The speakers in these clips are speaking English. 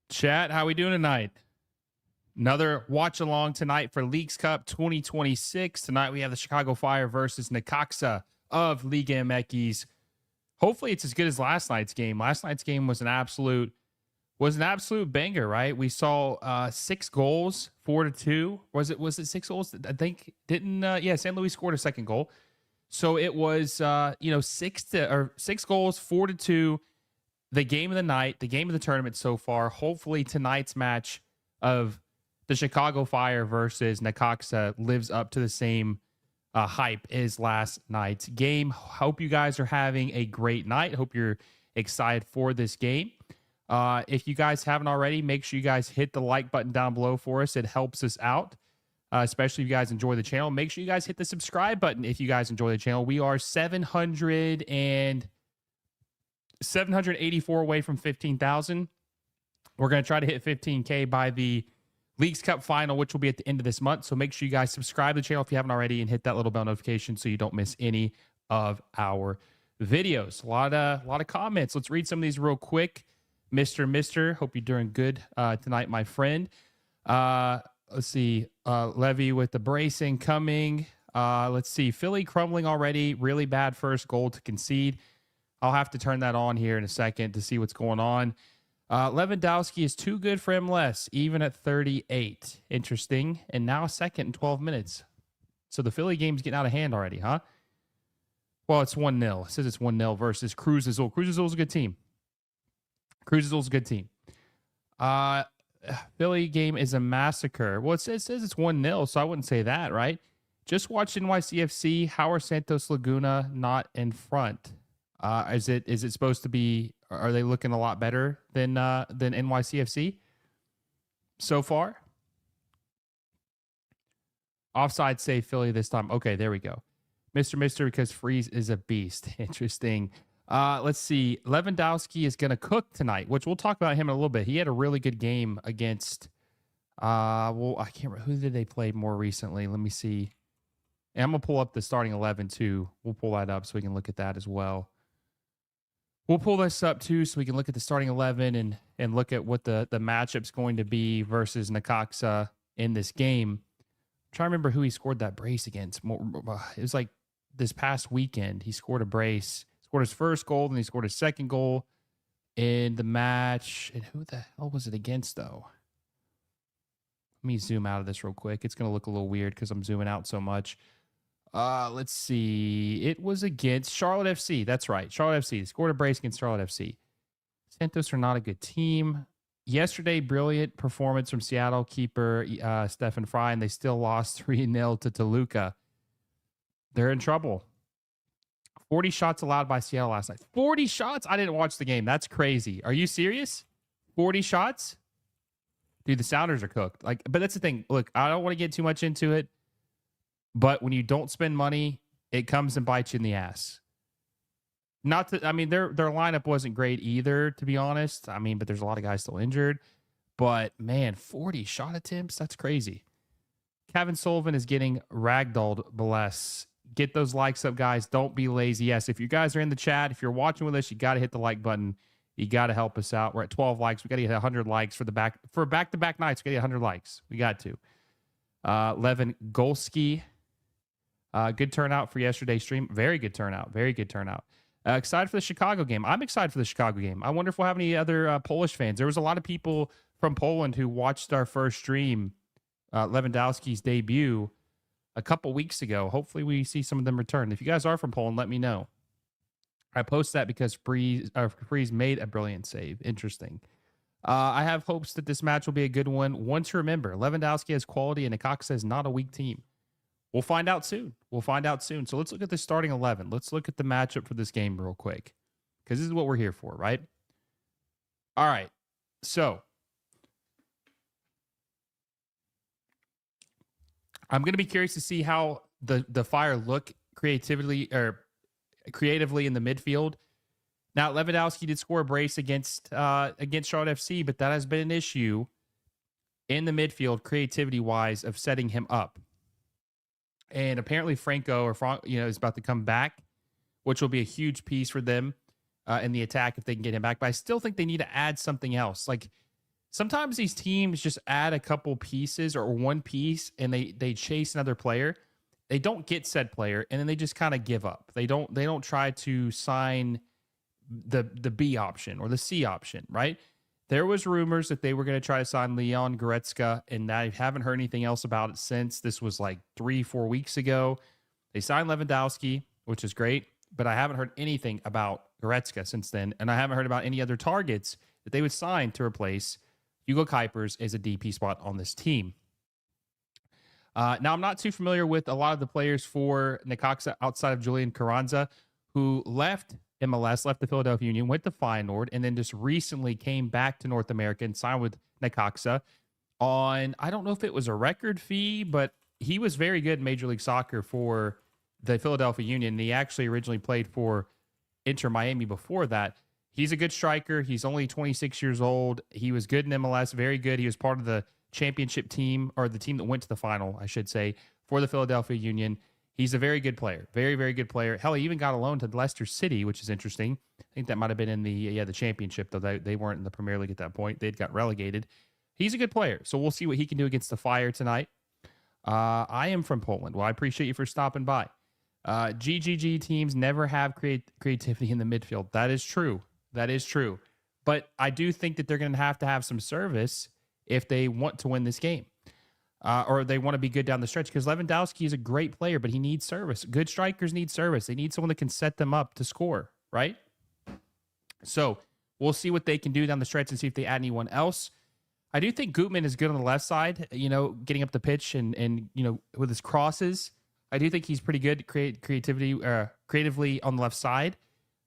Chat, how we doing tonight? Another watch along tonight for Leagues Cup 2026. Tonight we have the Chicago Fire versus Necaxa of Liga MX. Hopefully it's as good as last night's game. Last night's game was an absolute banger, right? We saw 6 goals, 4-2. Was it 6 goals? I think didn't San Luis scored a second goal. So it was 6 goals, 4-2. The game of the night, the game of the tournament so far. Hopefully tonight's match of the Chicago Fire versus Necaxa lives up to the same hype as last night's game. Hope you guys are having a great night. Hope you're excited for this game. If you guys haven't already, make sure you guys hit the like button down below for us. It helps us out, especially if you guys enjoy the channel. Make sure you guys hit the subscribe button if you guys enjoy the channel. We are 784 away from 15,000. We're going to try to hit 15K by the Leagues Cup final, which will be at the end of this month. So make sure you guys subscribe to the channel if you haven't already and hit that little bell notification so you don't miss any of our videos. A lot of comments. Let's read some of these real quick. Mister, hope you're doing good tonight, my friend. Let's see. Levy with the bracing coming. Let's see. Philly crumbling already. Really bad first goal to concede. I'll have to turn that on here in a second to see what's going on. Lewandowski is too good for MLS, even at 38. Interesting. And now second in 12 minutes. So the Philly game's getting out of hand already, huh? Well, it's 1-0. It says it's 1-0 versus Cruz Azul. Cruz Azul's a good team. Philly game is a massacre. Well, it says it's 1-0, so I wouldn't say that, right? Just watched NYCFC. How are Santos Laguna not in front? Is it supposed to be? Are they looking a lot better than NYCFC so far? Offside save Philly this time. Okay, there we go. Mister, because Freeze is a beast. Interesting. Let's see. Lewandowski is going to cook tonight, which we'll talk about him in a little bit. He had a really good game against. I can't remember who did they play more recently. Let me see. And I'm gonna pull up the starting 11 too. We'll pull that up so we can look at that as well. We'll pull this up too so we can look at the starting 11 and look at what the matchup's going to be versus Necaxa in this game. I'm trying to remember who he scored that brace against. It was like this past weekend. He scored a brace, scored his first goal, and he scored his second goal in the match. And who the hell was it against, though? Let me zoom out of this real quick. It's going to look a little weird because I'm zooming out so much. Let's see. It was against Charlotte FC. That's right. Charlotte FC. Scored a brace against Charlotte FC. Santos are not a good team. Yesterday, brilliant performance from Seattle keeper Stephen Fry, and they still lost 3-0 to Toluca. They're in trouble. 40 shots allowed by Seattle last night. 40 shots? I didn't watch the game. That's crazy. Are you serious? 40 shots? Dude, the Sounders are cooked. But that's the thing. Look, I don't want to get too much into it. But when you don't spend money, it comes and bites you in the ass. Their lineup wasn't great either, to be honest. But there's a lot of guys still injured. But, man, 40 shot attempts? That's crazy. Kevin Sullivan is getting ragdolled, bless. Get those likes up, guys. Don't be lazy. Yes, if you guys are in the chat, if you're watching with us, you got to hit the like button. You got to help us out. We're at 12 likes. We got to get 100 likes for back-to-back nights. We got to get 100 likes. We got to. Levin Golski. Good turnout for yesterday's stream. Very good turnout. Excited for the Chicago game. I'm excited for the Chicago game. I wonder if we'll have any other Polish fans. There was a lot of people from Poland who watched our first stream, Lewandowski's debut, a couple weeks ago. Hopefully we see some of them return. If you guys are from Poland, let me know. I post that because Freeze made a brilliant save. Interesting. I have hopes that this match will be a good one. One to remember, Lewandowski has quality and Necaxa is not a weak team. We'll find out soon. So let's look at the starting 11. Let's look at the matchup for this game real quick because this is what we're here for, right? All right. So I'm going to be curious to see how the Fire look creatively in the midfield. Now, Lewandowski did score a brace against Charlotte FC, but that has been an issue in the midfield, creativity-wise, of setting him up. And apparently Franco is about to come back, which will be a huge piece for them in the attack if they can get him back. But I still think they need to add something else. Like sometimes these teams just add a couple pieces or one piece and they chase another player. They don't get said player and then they just kind of give up. They don't try to sign the B option or the C option, right? There was rumors that they were going to try to sign Leon Goretzka, and I haven't heard anything else about it since. This was like 3-4 weeks ago. They signed Lewandowski, which is great, but I haven't heard anything about Goretzka since then, and I haven't heard about any other targets that they would sign to replace Hugo Kuipers as a DP spot on this team. Now, I'm not too familiar with a lot of the players for Necaxa outside of Julián Carranza, who left MLS, left the Philadelphia Union, went to Feyenoord, and then just recently came back to North America and signed with Necaxa on, I don't know if it was a record fee, but he was very good in Major League Soccer for the Philadelphia Union. And he actually originally played for Inter Miami before that. He's a good striker. He's only 26 years old. He was good in MLS, very good. He was part of the championship team, or the team that went to the final, I should say, for the Philadelphia Union. He's a very good player. Very, very good player. Hell, he even got a loan to Leicester City, which is interesting. I think that might have been in the championship, though they weren't in the Premier League at that point. They'd got relegated. He's a good player, so we'll see what he can do against the Fire tonight. I am from Poland. Well, I appreciate you for stopping by. GGG teams never have creativity in the midfield. That is true. That is true. But I do think that they're going to have some service if they want to win this game. Or they want to be good down the stretch, because Lewandowski is a great player, but he needs service. Good strikers need service. They need someone that can set them up to score, right? So we'll see what they can do down the stretch and see if they add anyone else. I do think Gutman is good on the left side, getting up the pitch and with his crosses. I do think he's pretty good creatively on the left side.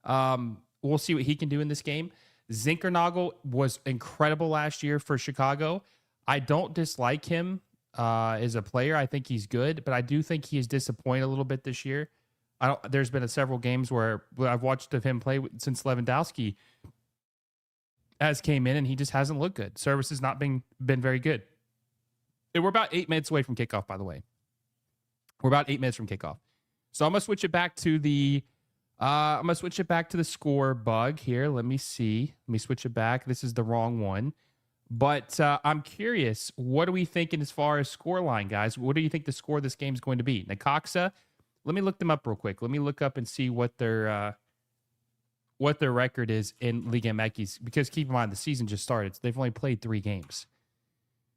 We'll see what he can do in this game. Zinckernagel was incredible last year for Chicago. I don't dislike him as a player. I think he's good, but I do think he is disappointed a little bit this year. There's been several games where I've watched of him play since Lewandowski has came in, and he just hasn't looked good. Service has not been very good. And we're about 8 minutes away from kickoff, by the way. We're about 8 minutes from kickoff. So I'm gonna switch it back to the score bug here. Let me see. Let me switch it back. This is the wrong one. But I'm curious, what are we thinking as far as score line, guys? What do you think the score of this game is going to be? Necaxa, let me look them up real quick. Let me look up and see what their record is in Liga MX, because keep in mind, the season just started. They've only played 3 games.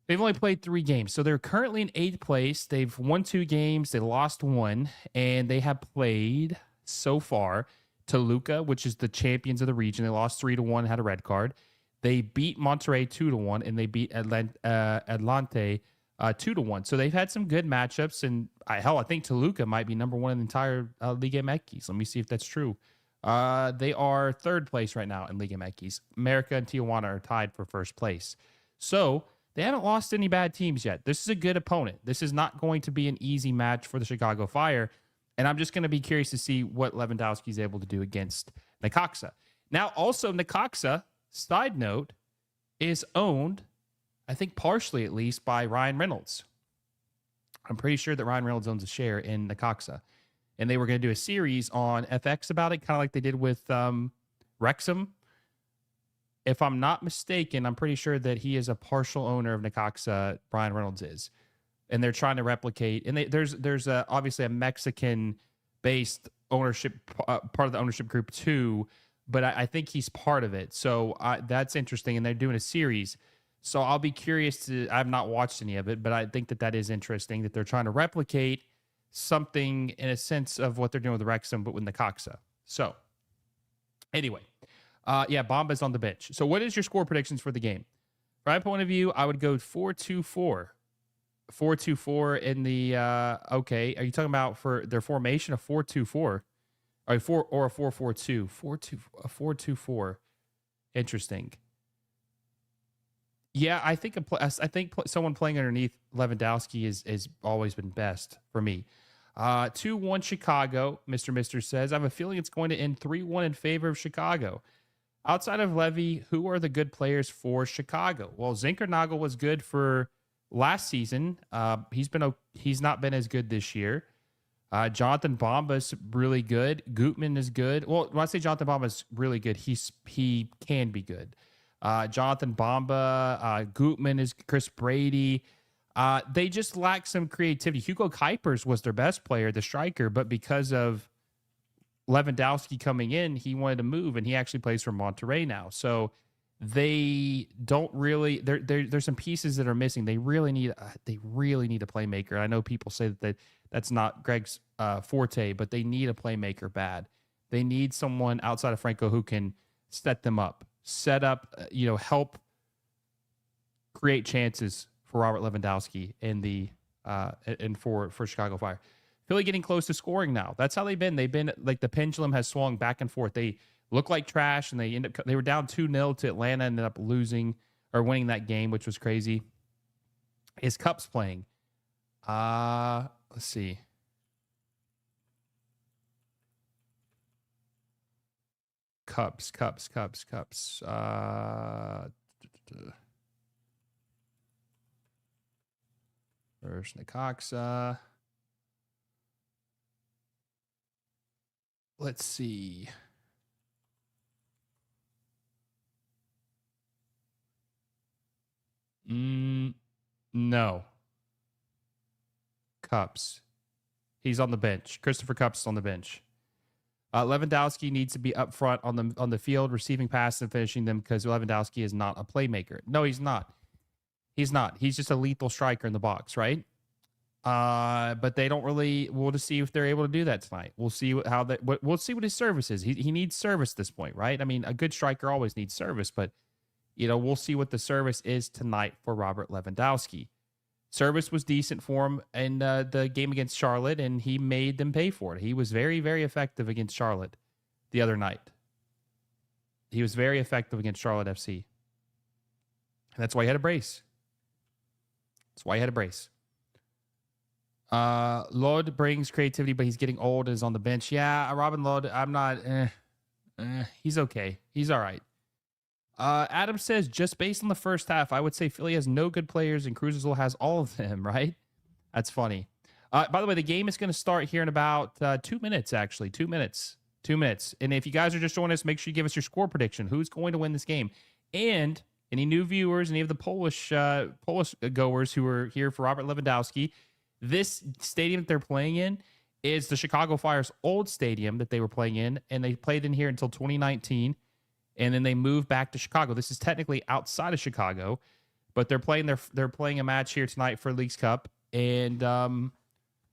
So they're currently in 8th place. They've won 2 games. They lost 1. And they have played so far Toluca, which is the champions of the region. They lost 3-1, had a red card. They beat Monterrey 2-1, and they beat Atlante 2-1. So they've had some good matchups, and I think Toluca might be number 1 in the entire Liga MX. Let me see if that's true. They are 3rd place right now in Liga MX. America and Tijuana are tied for 1st place. So they haven't lost any bad teams yet. This is a good opponent. This is not going to be an easy match for the Chicago Fire, and I'm just going to be curious to see what Lewandowski is able to do against Necaxa. Now, also, Necaxa, side note, is owned, I think partially at least, by Ryan Reynolds. I'm pretty sure that Ryan Reynolds owns a share in Necaxa. And they were going to do a series on FX about it, kind of like they did with Wrexham. If I'm not mistaken, I'm pretty sure that he is a partial owner of Necaxa, Ryan Reynolds is. And they're trying to replicate. And there's obviously a Mexican-based ownership, part of the ownership group too, but I think he's part of it. So that's interesting, and they're doing a series. So I'll be curious I've not watched any of it, but I think that is interesting, that they're trying to replicate something in a sense of what they're doing with Wrexham, but with Necaxa. So anyway, Bomba's on the bench. So what is your score predictions for the game? From my point of view, I would go 4-2-4. 4-2-4 in the, okay. Are you talking about for their formation, a 4-2-4? Or a 4-4-2. 4-2-4. Interesting. Yeah, I think someone playing underneath Lewandowski is always been best for me. 2-1 Chicago, Mr. Mister says. I have a feeling it's going to end 3-1 in favor of Chicago. Outside of Levy, who are the good players for Chicago? Well, Zinckernagel was good for last season. He's not been as good this year. Jonathan Bomba's really good. Gutman is good. Well, when I say Jonathan Bomba's really good, he can be good. Jonathan Bamba, Gutman is Chris Brady. They just lack some creativity. Hugo Kuipers was their best player, the striker, but because of Lewandowski coming in, he wanted to move, and he actually plays for Monterrey now. So they don't really. There's some pieces that are missing. They really need a playmaker. I know people say that's not Greg's forte, but they need a playmaker bad. They need someone outside of Franco who can set up, help create chances for Robert Lewandowski and for Chicago Fire. Philly getting close to scoring now. That's how they've been. They've been like the pendulum has swung back and forth. They look like trash, and they were down 2-0 to Atlanta, ended up losing or winning that game, which was crazy. Is Cups playing? Let's see. Cups. First Necaxa. Let's see. No. Cups. He's on the bench. Christopher Cups is on the bench. Lewandowski needs to be up front on the field, receiving passes and finishing them, because Lewandowski is not a playmaker. No, he's not. He's not. He's just a lethal striker in the box, right? But they don't really. We'll just see if they're able to do that tonight. We'll see we'll see what his service is. He needs service at this point, right? I mean, a good striker always needs service, but we'll see what the service is tonight for Robert Lewandowski. Service was decent for him in the game against Charlotte, and he made them pay for it. He was very, very effective against Charlotte the other night. He was very effective against Charlotte FC. And that's why he had a brace. Lod brings creativity, but he's getting old and is on the bench. Yeah, Robin Lod, I'm not. He's okay. He's all right. Adam says, just based on the first half, I would say Philly has no good players and Cruz Azul has all of them, right? That's funny. By the way, the game is going to start here in about 2 minutes, actually. 2 minutes. 2 minutes. And if you guys are just joining us, make sure you give us your score prediction. Who's going to win this game? And any new viewers, any of the Polish goers who are here for Robert Lewandowski, this stadium that they're playing in is the Chicago Fire's old stadium that they were playing in, and they played in here until 2019. And then they moved back to Chicago. This is technically outside of Chicago, but they're playing a match here tonight for Leagues Cup. And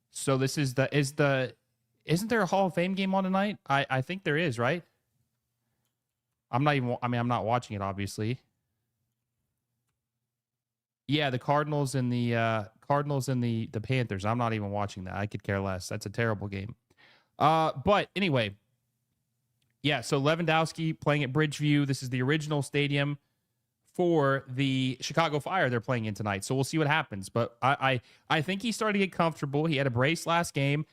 so this isn't there a Hall of Fame game on tonight? I think there is, right? I'm not watching it, obviously. Yeah, the Cardinals and the Panthers. I'm not even watching that. I could care less. That's a terrible game. But anyway, yeah, so Lewandowski playing at Bridgeview. This is the original stadium for the Chicago Fire they're playing in tonight. So we'll see what happens. But I think he's starting to get comfortable. He had a brace last game.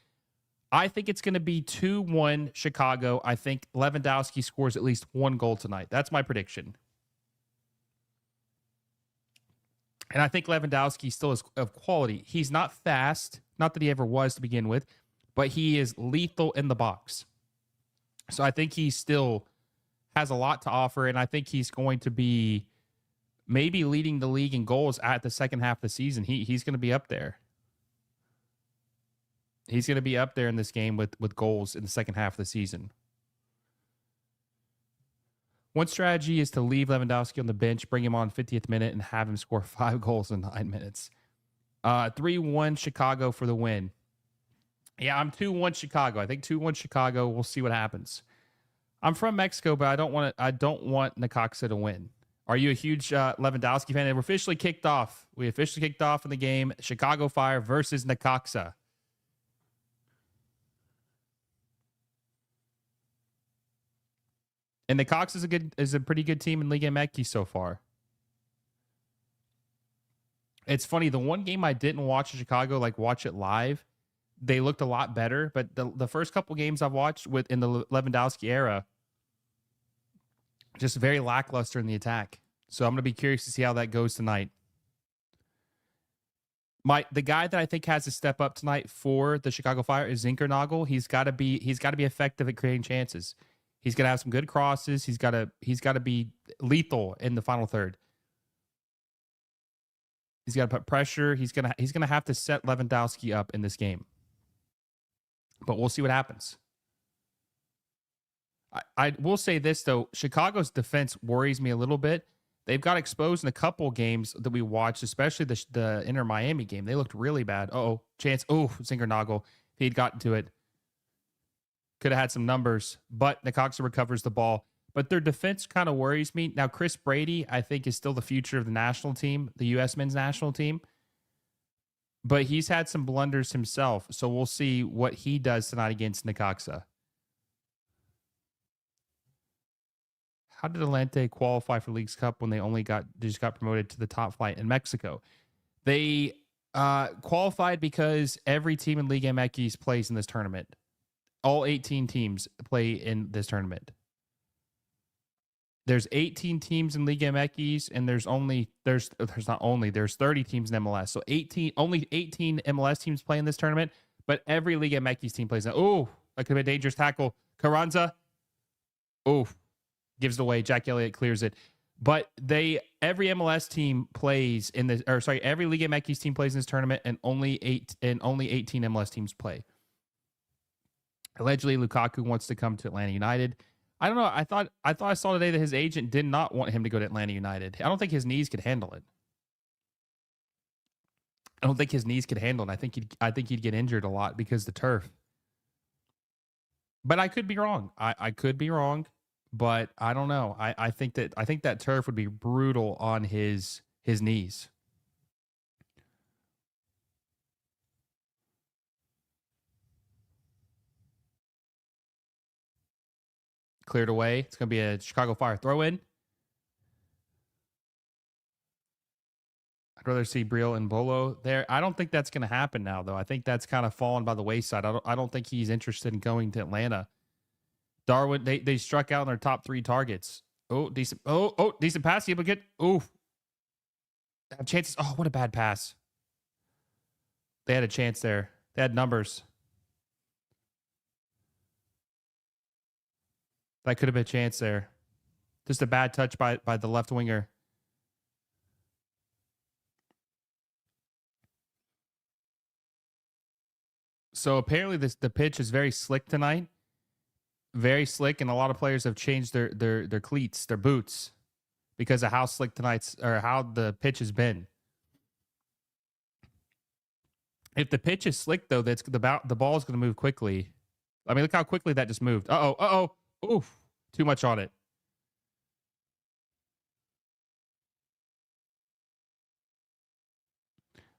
I think it's going to be 2-1 Chicago. I think Lewandowski scores at least one goal tonight. That's my prediction. And I think Lewandowski still is of quality. He's not fast, not that he ever was to begin with, but he is lethal in the box. So I think he still has a lot to offer, and I think he's going to be maybe leading the league in goals at the second half of the season. He's going to be up there. He's going to be up there in this game with goals in the second half of the season. One strategy is to leave Lewandowski on the bench, bring him on 50th minute, and have him score 5 goals in 9 minutes. 3-1 Chicago for the win. Yeah, I'm 2-1 Chicago. I think 2-1 Chicago. We'll see what happens. I'm from Mexico, but I don't want Necaxa to win. Are you a huge Lewandowski fan? And we're officially kicked off. We officially kicked off in the game. Chicago Fire versus Necaxa. And Necaxa is a pretty good team in Liga MX so far. It's funny. The one game I didn't watch in Chicago, watch it live, they looked a lot better, but the first couple games I've watched in the Lewandowski era, just very lackluster in the attack. So I'm going to be curious to see how that goes tonight. The guy that I think has to step up tonight for the Chicago Fire is Zinckernagel. He's got to be effective at creating chances. He's got to have some good crosses. He's got to be lethal in the final third. He's got to put pressure. He's gonna have to set Lewandowski up in this game. But we'll see what happens. I will say this though: Chicago's defense worries me a little bit. They've got exposed in a couple games that we watched, especially the Inter Miami game. They looked really bad. Chance. Zinckernagel. If he'd gotten to it, could have had some numbers. But Necaxa recovers the ball. But their defense kind of worries me. Now, Chris Brady, I think, is still the future of the national team, the U.S. men's national team. But he's had some blunders himself. So we'll see what he does tonight against Necaxa. How did Atlante qualify for Leagues Cup when they just got promoted to the top flight in Mexico? They qualified because every team in Liga MX plays in this tournament. All 18 teams play in this tournament. There's 18 teams in Liga MX, and there's 30 teams in MLS. So only 18 MLS teams play in this tournament, but every Liga MX team plays in. Oh, that could be a dangerous tackle. Carranza. Oh, gives it away. Jack Elliott clears it. But every MLS team plays in this, every Liga MX team plays in this tournament, and only 18 MLS teams play. Allegedly, Lukaku wants to come to Atlanta United. I don't know. I thought I saw today that his agent did not want him to go to Atlanta United. I don't think his knees could handle it. I think he'd get injured a lot because of the turf. But I could be wrong. I could be wrong, but I don't know. I think that turf would be brutal on his knees. Cleared away. It's going to be a Chicago Fire throw-in. I'd rather see Briel and Bolo there. I don't think that's going to happen now, though. I think that's kind of fallen by the wayside. I don't think he's interested in going to Atlanta. Darwin, they struck out on their top 3 targets. Oh, decent. Decent pass. Able to get. Have chances. Oh, what a bad pass. They had a chance there. They had numbers. That could have been a chance there. Just a bad touch by the left winger. So apparently the pitch is very slick tonight. Very slick, and a lot of players have changed their cleats, their boots, because of how slick how the pitch has been. If the pitch is slick, though, the ball is going to move quickly. I mean, look how quickly that just moved. Oof. Too much on it.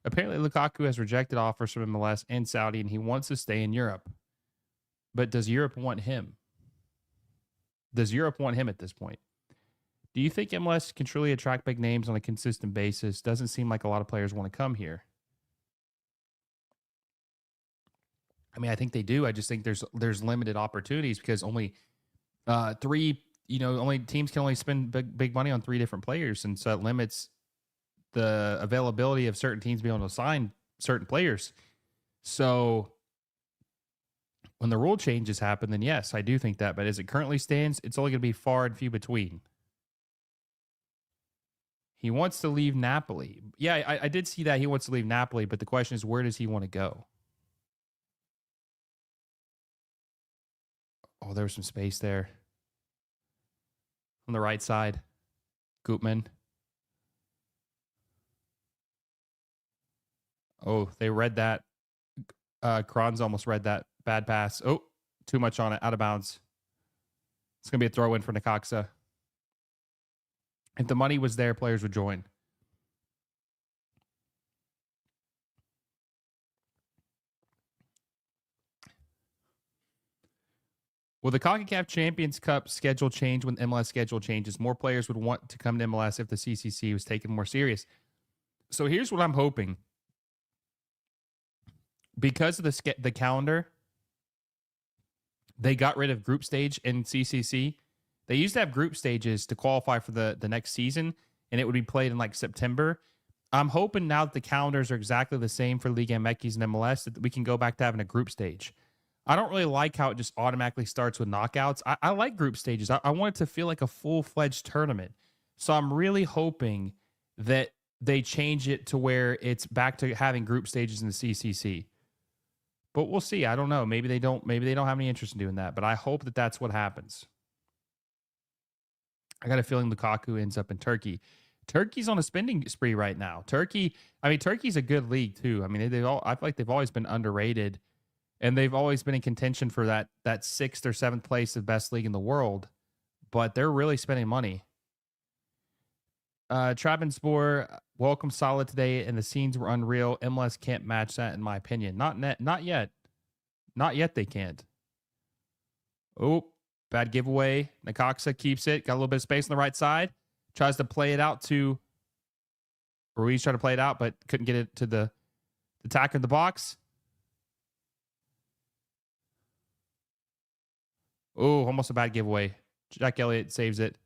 Apparently, Lukaku has rejected offers from MLS and Saudi, and he wants to stay in Europe. But does Europe want him? Does Europe want him at this point? Do you think MLS can truly attract big names on a consistent basis? Doesn't seem like a lot of players want to come here. I mean, I think they do. I just think there's limited opportunities because only only teams can only spend big money on 3 different players, and so it limits the availability of certain teams being able to sign certain players. So when the rule changes happen, then yes, I do think that. But as it currently stands, it's only going to be far and few between. He wants to leave Napoli. Yeah, I did see that he wants to leave Napoli, but the question is, where does he want to go? Oh, there was some space there. On the right side, Gutman. Oh, they read that. Carranza almost read that bad pass. Oh, too much on it. Out of bounds. It's going to be a throw-in for Necaxa. If the money was there, players would join. Will the CONCACAF Champions Cup schedule change when MLS schedule changes? More players would want to come to MLS if the CCC was taken more serious. So here's what I'm hoping. Because of the calendar, they got rid of group stage in CCC. They used to have group stages to qualify for the next season, and it would be played in like September. I'm hoping now that the calendars are exactly the same for Liga MX and MLS that we can go back to having a group stage. I don't really like how it just automatically starts with knockouts. I like group stages. I want it to feel like a full-fledged tournament. So I'm really hoping that they change it to where it's back to having group stages in the CCC. But we'll see. I don't know. Maybe they don't. Maybe they don't have any interest in doing that. But I hope that that's what happens. I got a feeling Lukaku ends up in Turkey. Turkey's on a spending spree right now. Turkey's a good league too. I mean, I feel like they've always been underrated, and they've always been in contention for that sixth or seventh place of best league in the world. But they're really spending money. Trabzonspor, welcome solid today, and the scenes were unreal. MLS can't match that, in my opinion. Not yet. Not yet. They can't. Oh, bad giveaway. Necaxa keeps it. Got a little bit of space on the right side. Tries to play it out to Ruiz. Tried to play it out, but couldn't get it to the attacker in the box. Oh, almost a bad giveaway. Jack Elliott saves it.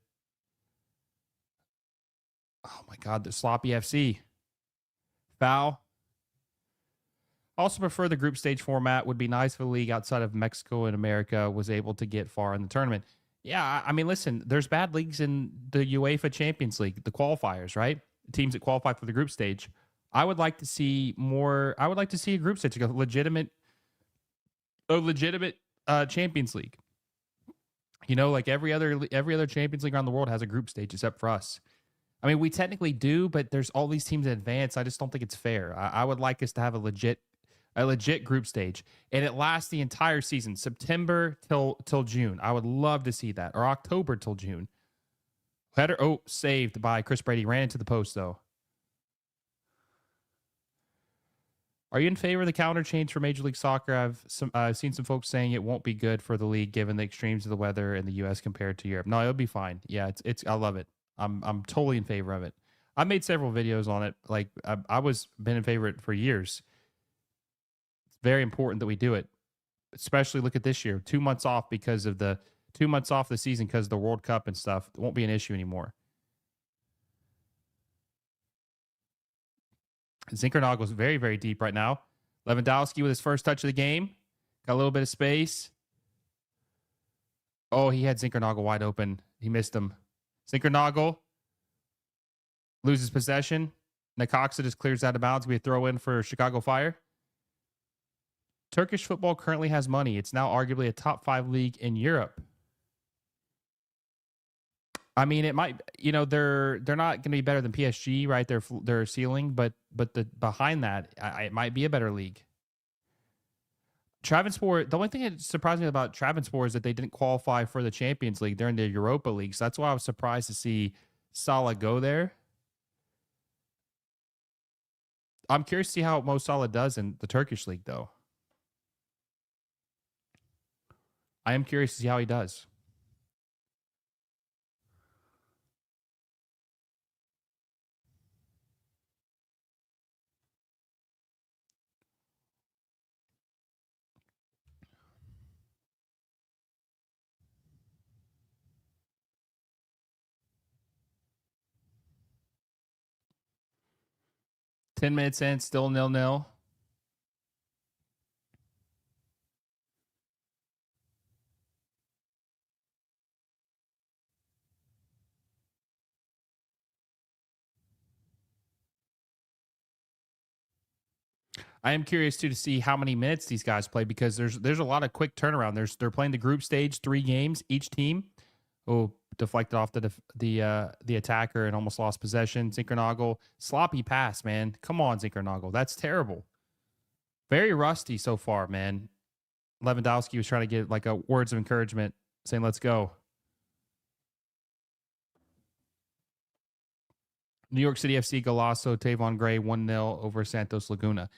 Oh my God, the sloppy FC. Foul. Also prefer the group stage format. Would be nice if the league outside of Mexico and America was able to get far in the tournament. Yeah, I mean, listen, there's bad leagues in the UEFA Champions League, the qualifiers, right? Teams that qualify for the group stage. I would like to see more. I would like to see a group stage, like a legitimate Champions League. You know, like every other Champions League around the world has a group stage except for us. I mean, we technically do, but there's all these teams in advance. I just don't think it's fair. I would like us to have a legit group stage, and it lasts the entire season, September till June. I would love to see that, or October till June. Header, saved by Chris Brady. Ran into the post though. Are you in favor of the calendar change for Major League Soccer? I've seen some folks saying it won't be good for the league given the extremes of the weather in the U.S. compared to Europe. No, it'll be fine. Yeah, it's I love it. I'm totally in favor of it. I made several videos on it. Like I was been in favor of it for years. It's very important that we do it. Especially look at this year, 2 months off because of the 2 months off the season because of the World Cup and stuff. It won't be an issue anymore. Zinckernagel is very, very deep right now. Lewandowski with his first touch of the game. Got a little bit of space. Oh, he had Zinckernagel wide open. He missed him. Zinckernagel loses possession. Necaxa just clears out of bounds. We throw in for Chicago Fire. Turkish football currently has money. It's now arguably a top 5 league in Europe. I mean, it might, they're not going to be better than PSG, right? Their ceiling, but behind that, it might be a better league. Trabzonspor, the only thing that surprised me about Trabzonspor is that they didn't qualify for the Champions League. They're in the Europa League. So that's why I was surprised to see Salah go there. I'm curious to see how Mo Salah does in the Turkish league, though. I am curious to see how he does. Ten minutes in, still 0-0. I am curious too to see how many minutes these guys play because there's a lot of quick turnaround. They're playing the group stage, 3 games each team. Oh, deflected off the attacker and almost lost possession. Zinckernagel, sloppy pass, man. Come on, Zinckernagel. That's terrible. Very rusty so far, man. Lewandowski was trying to get like a words of encouragement, saying, let's go. New York City FC Golasso, Tavon Gray, 1-0 over Santos Laguna.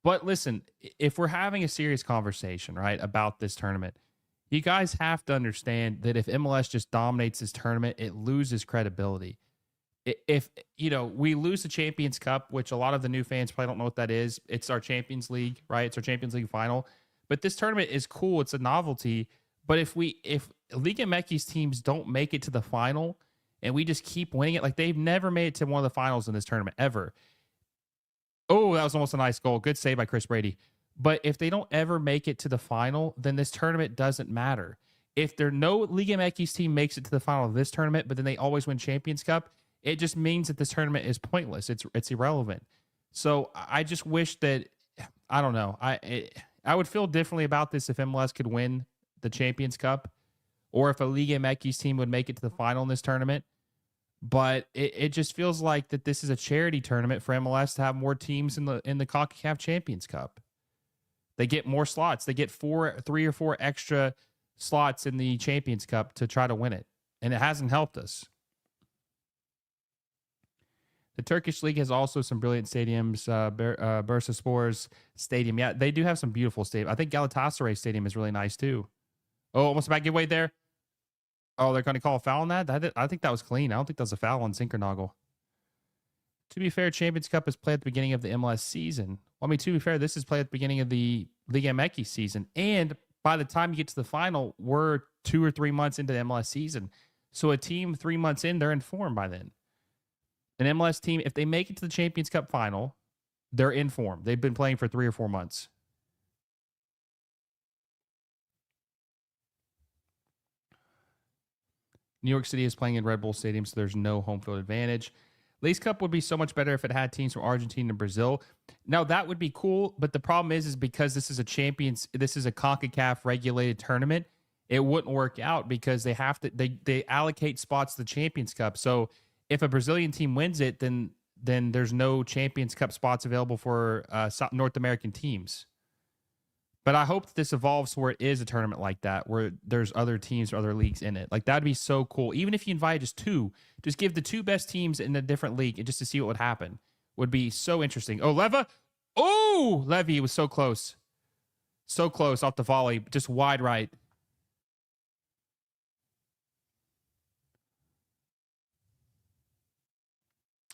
But listen, if we're having a serious conversation, right, about this tournament, you guys have to understand that if MLS just dominates this tournament, it loses credibility. If, we lose the Champions Cup, which a lot of the new fans probably don't know what that is. It's our Champions League, right? It's our Champions League final. But this tournament is cool. It's a novelty. But if Liga MX teams don't make it to the final and we just keep winning it, like they've never made it to one of the finals in this tournament ever. Oh, that was almost a nice goal. Good save by Chris Brady. But if they don't ever make it to the final, then this tournament doesn't matter. if there no Liga MX team makes it to the final of this tournament, but then they always win Champions Cup, it just means that this tournament is pointless. It's irrelevant. So I just wish that I don't know. I would feel differently about this if MLS could win the Champions Cup, or if a Liga MX team would make it to the final in this tournament. But it just feels like that this is a charity tournament for MLS to have more teams in the CONCACAF Champions Cup. They get more slots. They get 3 or 4 extra slots in the Champions Cup to try to win it. And it hasn't helped us. The Turkish League has also some brilliant stadiums. Bursaspor's Stadium. Yeah, they do have some beautiful stadiums. I think Galatasaray Stadium is really nice too. Oh, almost a bad giveaway there. Oh, they're going to call a foul on that? I think that was clean. I don't think that was a foul on Zinckernagel. To be fair, Champions Cup is played at the beginning of the MLS season. Well, I mean, to be fair, this is played at the beginning of the Liga MX season. And by the time you get to the final, we're 2 or 3 months into the MLS season. So a team 3 months in, they're informed by then. An MLS team, if they make it to the Champions Cup final, they're in form. They've been playing for 3 or 4 months. New York City is playing in Red Bull Stadium, so there's no home field advantage. Leagues Cup would be so much better if it had teams from Argentina and Brazil. Now, that would be cool, but the problem is because this is a CONCACAF regulated tournament, it wouldn't work out because they allocate spots to the Champions Cup. So if a Brazilian team wins it, then there's no Champions Cup spots available for North American teams. But I hope that this evolves where it is a tournament like that, where there's other teams or other leagues in it. Like, that'd be so cool. Even if you invite just 2, just give the 2 best teams in a different league and just to see what would happen. Would be so interesting. Oh, Leva. Oh, Levy was so close. So close off the volley. Just wide right.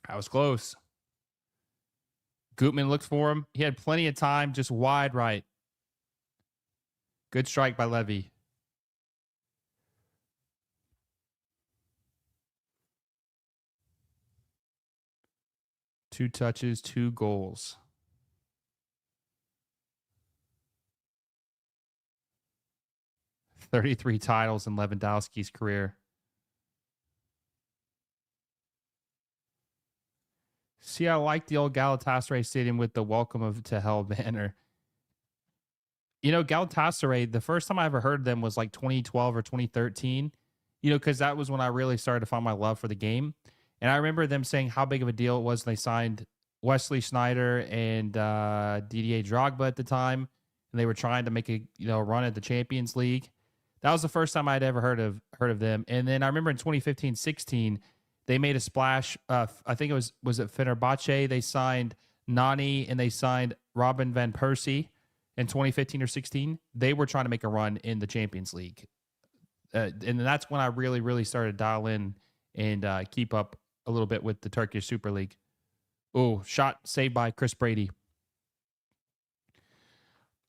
That was close. Gutman looked for him. He had plenty of time, just wide right. Good strike by Levy. Two touches, 2 goals. $33 titles in Lewandowski's career. See, I like the old Galatasaray Stadium with the welcome to hell banner. You know, Galatasaray, the first time I ever heard them was like 2012 or 2013, because that was when I really started to find my love for the game. And I remember them saying how big of a deal it was when they signed Wesley Sneijder and Didier Drogba at the time, and they were trying to make a run at the Champions League. That was the first time I'd ever heard of them. And then I remember in 2015-16, they made a splash. I think it was it Fenerbahce? They signed Nani and they signed Robin van Persie. In 2015 or 16, they were trying to make a run in the Champions League. And that's when I really, really started to dial in and keep up a little bit with the Turkish Super League. Oh, shot saved by Chris Brady.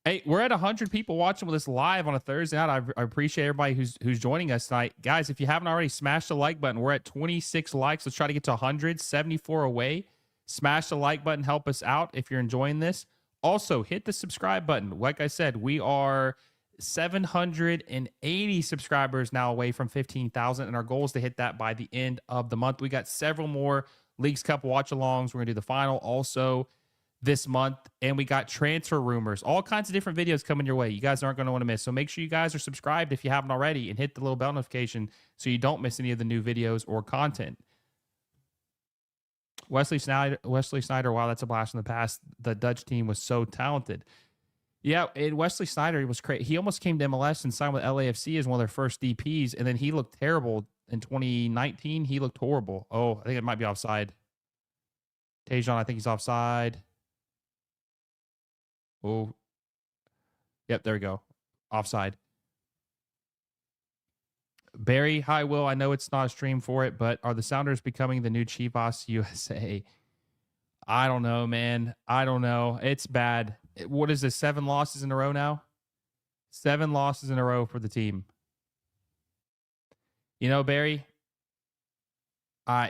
Hey, we're at 100 people watching with us live on a Thursday night. I appreciate everybody who's joining us tonight. Guys, if you haven't already, smash the like button. We're at 26 likes. Let's try to get to 100, 74 away. Smash the like button. Help us out if you're enjoying this. Also, hit the subscribe button. Like I said, we are 780 subscribers now away from 15,000, and our goal is to hit that by the end of the month. We got several more Leagues Cup watch-alongs. We're going to do the final also this month, and we got transfer rumors. All kinds of different videos coming your way. You guys aren't going to want to miss. So make sure you guys are subscribed if you haven't already, and hit the little bell notification so you don't miss any of the new videos or content. Wesley Sneijder, wow, that's a blast from the past. The Dutch team was so talented. Yeah, Wesley Sneijder was crazy. He almost came to MLS and signed with LAFC as one of their first DPs, and then he looked terrible in 2019. He looked horrible. Oh, I think it might be offside. Tejan, I think he's offside. Oh, yep, there we go. Offside. Barry, hi, Will. I know it's not a stream for it, but are the Sounders becoming the new Chivas USA? I don't know, man. I don't know. It's bad. What is this, 7 losses in a row now? 7 losses in a row for the team. Barry, I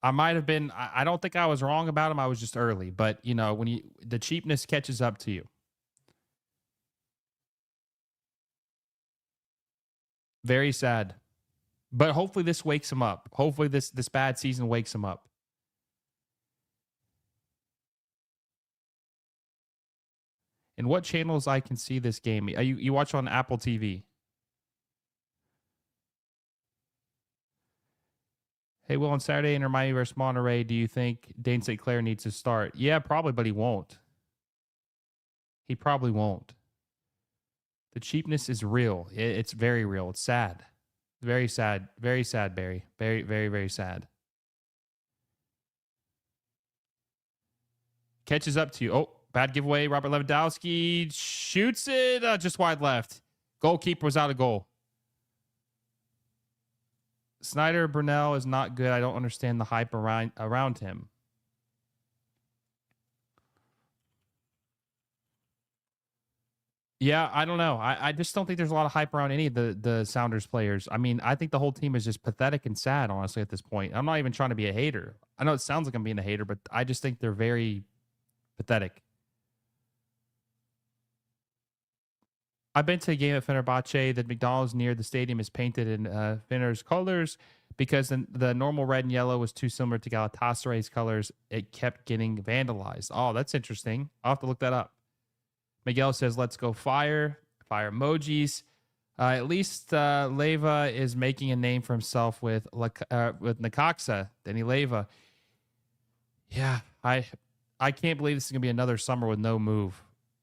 might have been, I don't think I was wrong about him. I was just early, but when the cheapness catches up to you. Very sad. But hopefully this wakes him up. Hopefully this bad season wakes him up. And what channels I can see this game? You watch on Apple TV? Hey, Will, on Saturday in Miami versus Monterey, do you think Dane St. Clair needs to start? Yeah, probably, but he won't. He probably won't. The cheapness is real. It's very real. It's sad. Very sad. Very sad, Barry. Very, very, very sad. Catches up to you. Oh, bad giveaway. Robert Lewandowski shoots it just wide left. Goalkeeper was out of goal. Snyder Brunel is not good. I don't understand the hype around him. Yeah, I don't know. I just don't think there's a lot of hype around any of the Sounders players. I mean, I think the whole team is just pathetic and sad, honestly, at this point. I'm not even trying to be a hater. I know it sounds like I'm being a hater, but I just think they're very pathetic. I've been to a game at Fenerbahce. The McDonald's near the stadium is painted in Fener's colors because the normal red and yellow was too similar to Galatasaray's colors. It kept getting vandalized. Oh, that's interesting. I'll have to look that up. Miguel says, let's go fire. Fire emojis. At least Leva is making a name for himself with Necaxa. Denny Leva. Yeah, I can't believe this is going to be another summer with no move.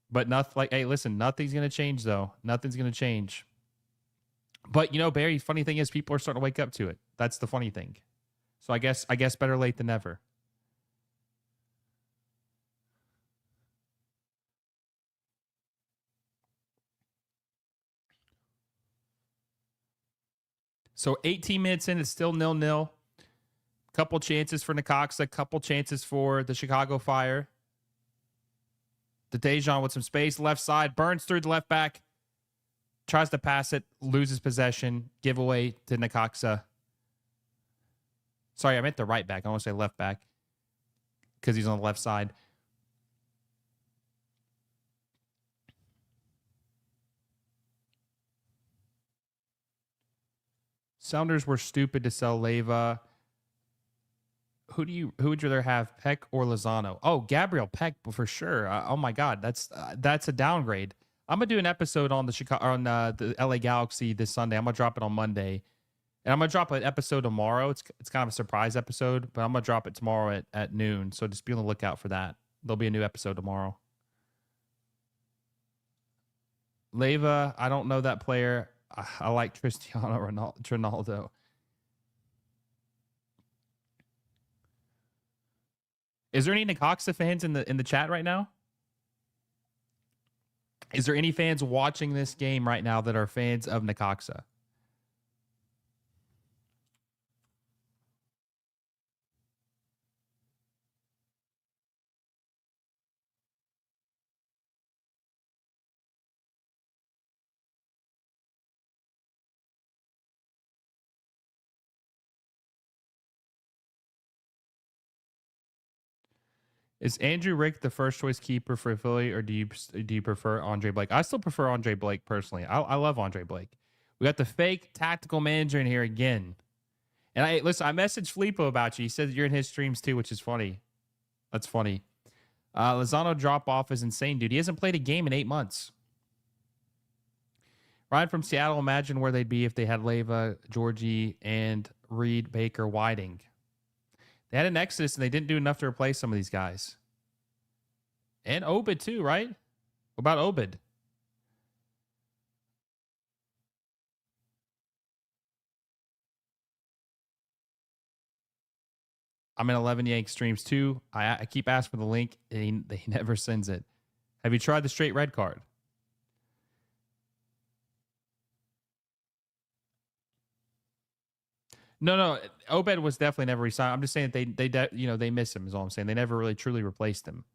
But hey, listen, nothing's going to change, though. Nothing's going to change. But, Barry, funny thing is people are starting to wake up to it. That's the funny thing. So I guess better late than never. So 18 minutes in, it's still 0-0. Couple chances for Necaxa, couple chances for the Chicago Fire. The Dejan with some space, left side, burns through the left back, tries to pass it, loses possession, giveaway to Necaxa. Sorry, I meant the right back. I want to say left back because he's on the left side. Sounders were stupid to sell Leva. Who would you rather have, Peck or Lozano? Oh, Gabriel Peck for sure. Oh my God, that's a downgrade. I'm gonna do an episode on the LA Galaxy this Sunday. I'm gonna drop it on Monday, and I'm gonna drop an episode tomorrow. It's kind of a surprise episode, but I'm gonna drop it tomorrow at noon. So just be on the lookout for that. There'll be a new episode tomorrow. Leva, I don't know that player. I like Cristiano Ronaldo. Is there any Necaxa fans in the chat right now? Is there any fans watching this game right now that are fans of Necaxa? Is Andrew Rick the first choice keeper for Philly, or do you prefer Andre Blake? I still prefer Andre Blake personally. I love Andre Blake. We got the fake tactical manager in here again. And I messaged Filippo about you. He said you're in his streams too, which is funny. That's funny. Lozano drop off is insane, dude. He hasn't played a game in 8 months. Ryan from Seattle, imagine where they'd be if they had Leva, Georgie, and Reed, Baker, Whiting. They had an exodus, and they didn't do enough to replace some of these guys. And Obed, too, right? What about Obed? I'm in 11 Yank streams, too. I keep asking for the link, and he never sends it. Have you tried the straight red card? No. Obed was definitely never resigned. I'm just saying that they miss him is all I'm saying. They never really truly replaced him.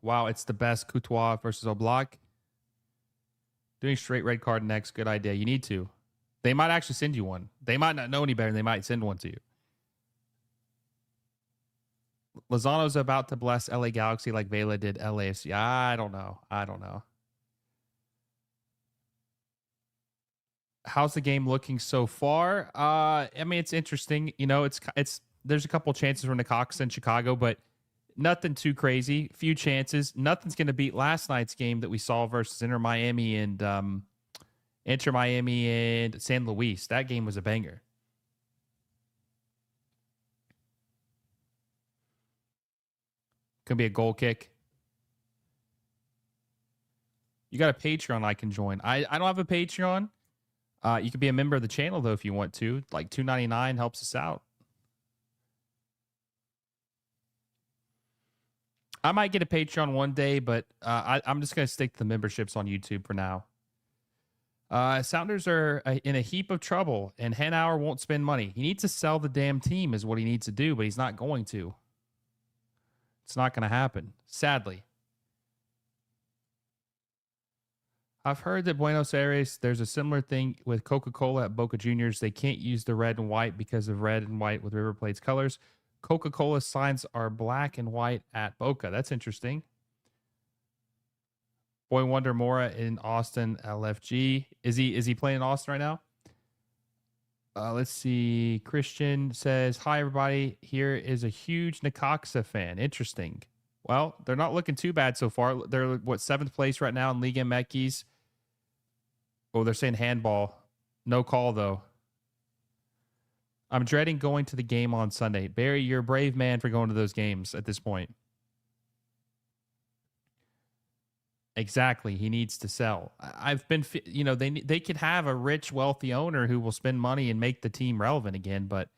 Wow, it's the best. Courtois versus Oblak. Doing straight red card next. Good idea. You need to. They might actually send you one. They might not know any better, and they might send one to you. Lozano's about to bless LA Galaxy like Vela did LAFC. I don't know. How's the game looking so far? I mean, it's interesting. You know, it's there's a couple chances for Necaxa in Chicago, but nothing too crazy. Few chances. Nothing's going to beat last night's game that we saw versus Inter Miami and San Luis. That game was a banger. Could be a goal kick. You got a Patreon I can join. I don't have a Patreon. You could be a member of the channel though if you want to. Like $2.99 helps us out. I might get a Patreon one day, but I'm just gonna stick to the memberships on YouTube for now. Sounders are in a heap of trouble, and Hanauer won't spend money. He needs to sell the damn team, is what he needs to do, but he's not going to. It's not going to happen, sadly. I've heard that Buenos Aires, there's a similar thing with Coca-Cola at Boca Juniors. They can't use the red and white because of red and white with River Plate's colors. Coca-Cola signs are black and white at Boca. That's interesting. Boy Wonder Mora in Austin, LFG. Is he playing in Austin right now? Let's see. Christian says, hi, everybody. Here is a huge Necaxa fan. Interesting. Well, they're not looking too bad so far. They're, seventh place right now in Liga MX. Oh, they're saying handball. No call, though. I'm dreading going to the game on Sunday. Barry, you're a brave man for going to those games at this point. Exactly. He needs to sell. I've been, they could have a rich, wealthy owner who will spend money and make the team relevant again, but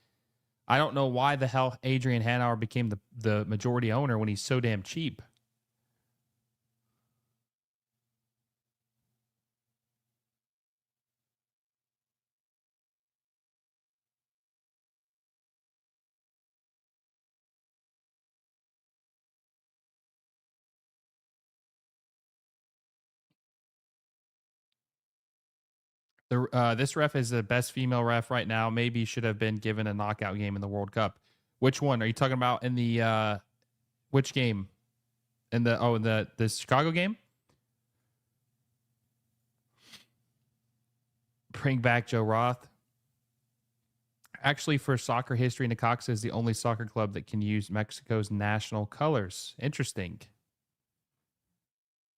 I don't know why the hell Adrian Hanauer became the majority owner when he's so damn cheap. This ref is the best female ref right now. Maybe should have been given a knockout game in the World Cup. Which one are you talking about in the which game? In the Chicago game? Bring back Joe Roth. Actually, for soccer history, Necaxa is the only soccer club that can use Mexico's national colors. Interesting.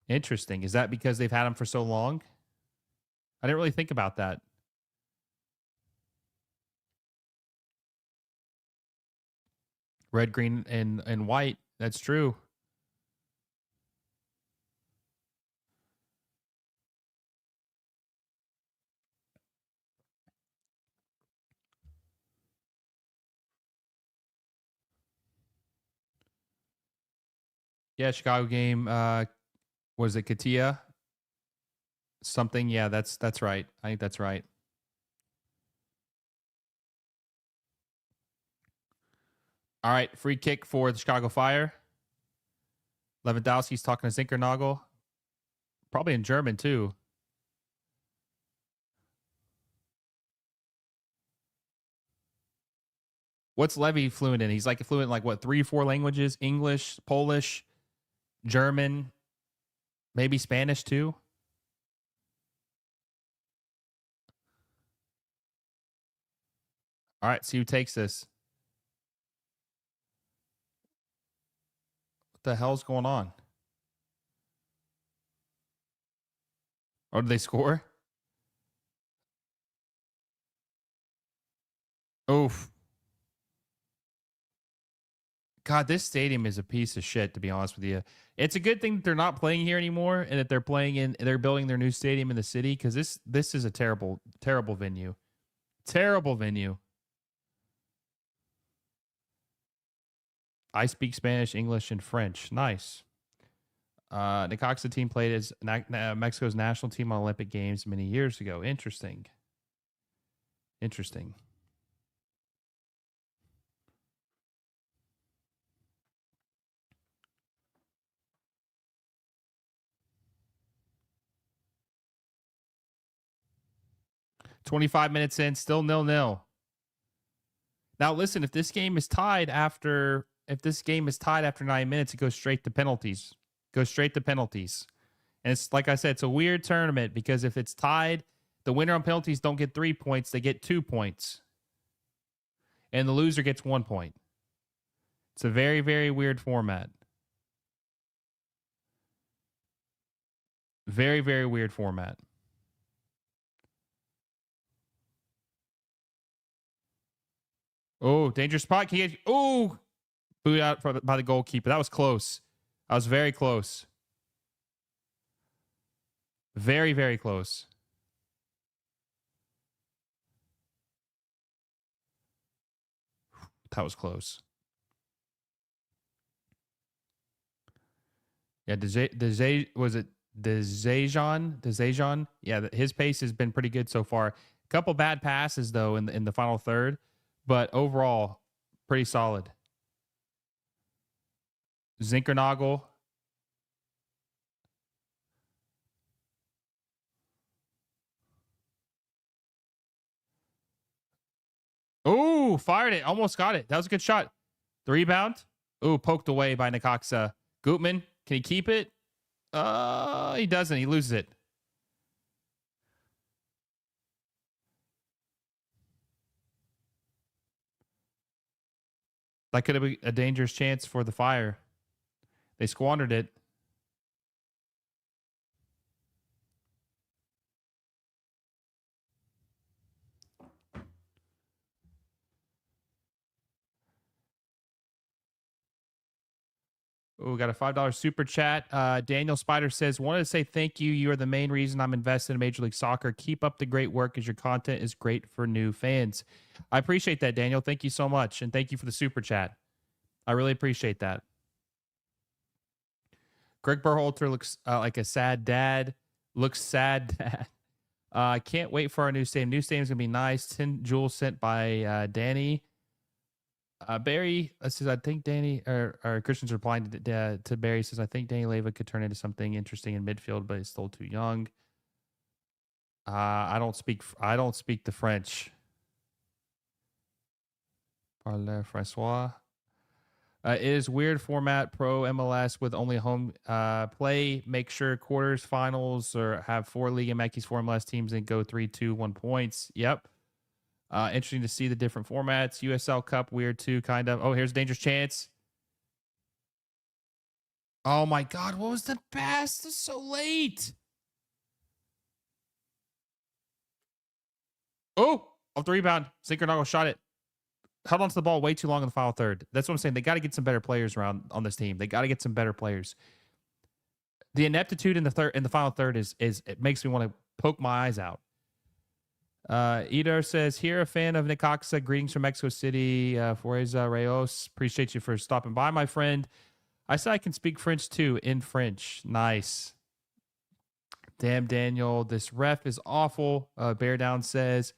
Interesting. Is that because they've had them for so long? I didn't really think about that. Red, green, and white. That's true. Yeah, Chicago game. Was it Katia? Something. Yeah, that's right. I think that's right. All right, free kick for the Chicago Fire. Lewandowski's talking to Zinckernagel. Probably in German too. What's Levy fluent in? He's like fluent in like what, 3 or 4 languages? English, Polish, German, maybe Spanish too. All right, see who takes this. What the hell's going on? Oh, did they score? Oof. God, this stadium is a piece of shit, to be honest with you. It's a good thing that they're not playing here anymore and that they're building their new stadium in the city, because this is a terrible, terrible venue. Terrible venue. I speak Spanish, English, and French. Nice. Necaxa team played as Mexico's national team on Olympic Games many years ago. Interesting. Interesting. $25 minutes in, still 0-0. Now, listen, if this game is tied after if this game is tied after 9 minutes, it goes straight to penalties. And it's like I said, it's a weird tournament because if it's tied, the winner on penalties don't get 3 points, they get 2 points. And the loser gets 1 point. It's a very, very weird format. Very, very weird format. Oh, dangerous spot. Booed out by the goalkeeper. That was close. That was very close. Very, very close. That was close. Yeah, was it Dezejan? Yeah, his pace has been pretty good so far. A couple bad passes though in the final third, but overall pretty solid. Zinckernagel. Oh, fired it. Almost got it. That was a good shot. The rebound. Oh, poked away by Necaxa. Gutman, can he keep it? He doesn't. He loses it. That could have been a dangerous chance for the Fire. They squandered it. Oh, we got a $5 super chat. Daniel Spider says, wanted to say thank you. You are the main reason I'm invested in Major League Soccer. Keep up the great work as your content is great for new fans. I appreciate that, Daniel. Thank you so much. And thank you for the super chat. I really appreciate that. Greg Berhalter looks like a sad dad. Looks sad dad. I can't wait for our new stadium. New stadium's going to be nice. 10 jewels sent by Danny. Barry says, I think Danny or Christian's replying to Barry says, I think Danny Leva could turn into something interesting in midfield, but he's still too young. I don't speak the French. Parle Francois. It is weird format pro MLS with only home play. Make sure quarters, finals, or have 4 Liga MX, 4 MLS teams and go 3-2-1 points. Yep. Interesting to see the different formats. USL Cup, weird too, kind of. Oh, here's a dangerous chance. Oh my God, what was the pass? This is so late. Oh, off the rebound. Zinckernagel shot it. Held onto the ball way too long in the final third. That's what I'm saying. They got to get some better players around on this team. They got to get some better players. The ineptitude in the final third is it makes me want to poke my eyes out. Eder says, here a fan of Necaxa. Greetings from Mexico City. Fuerza Reyes. Appreciate you for stopping by, my friend. I said I can speak French too, in French. Nice. Damn, Daniel. This ref is awful. Bear Down says,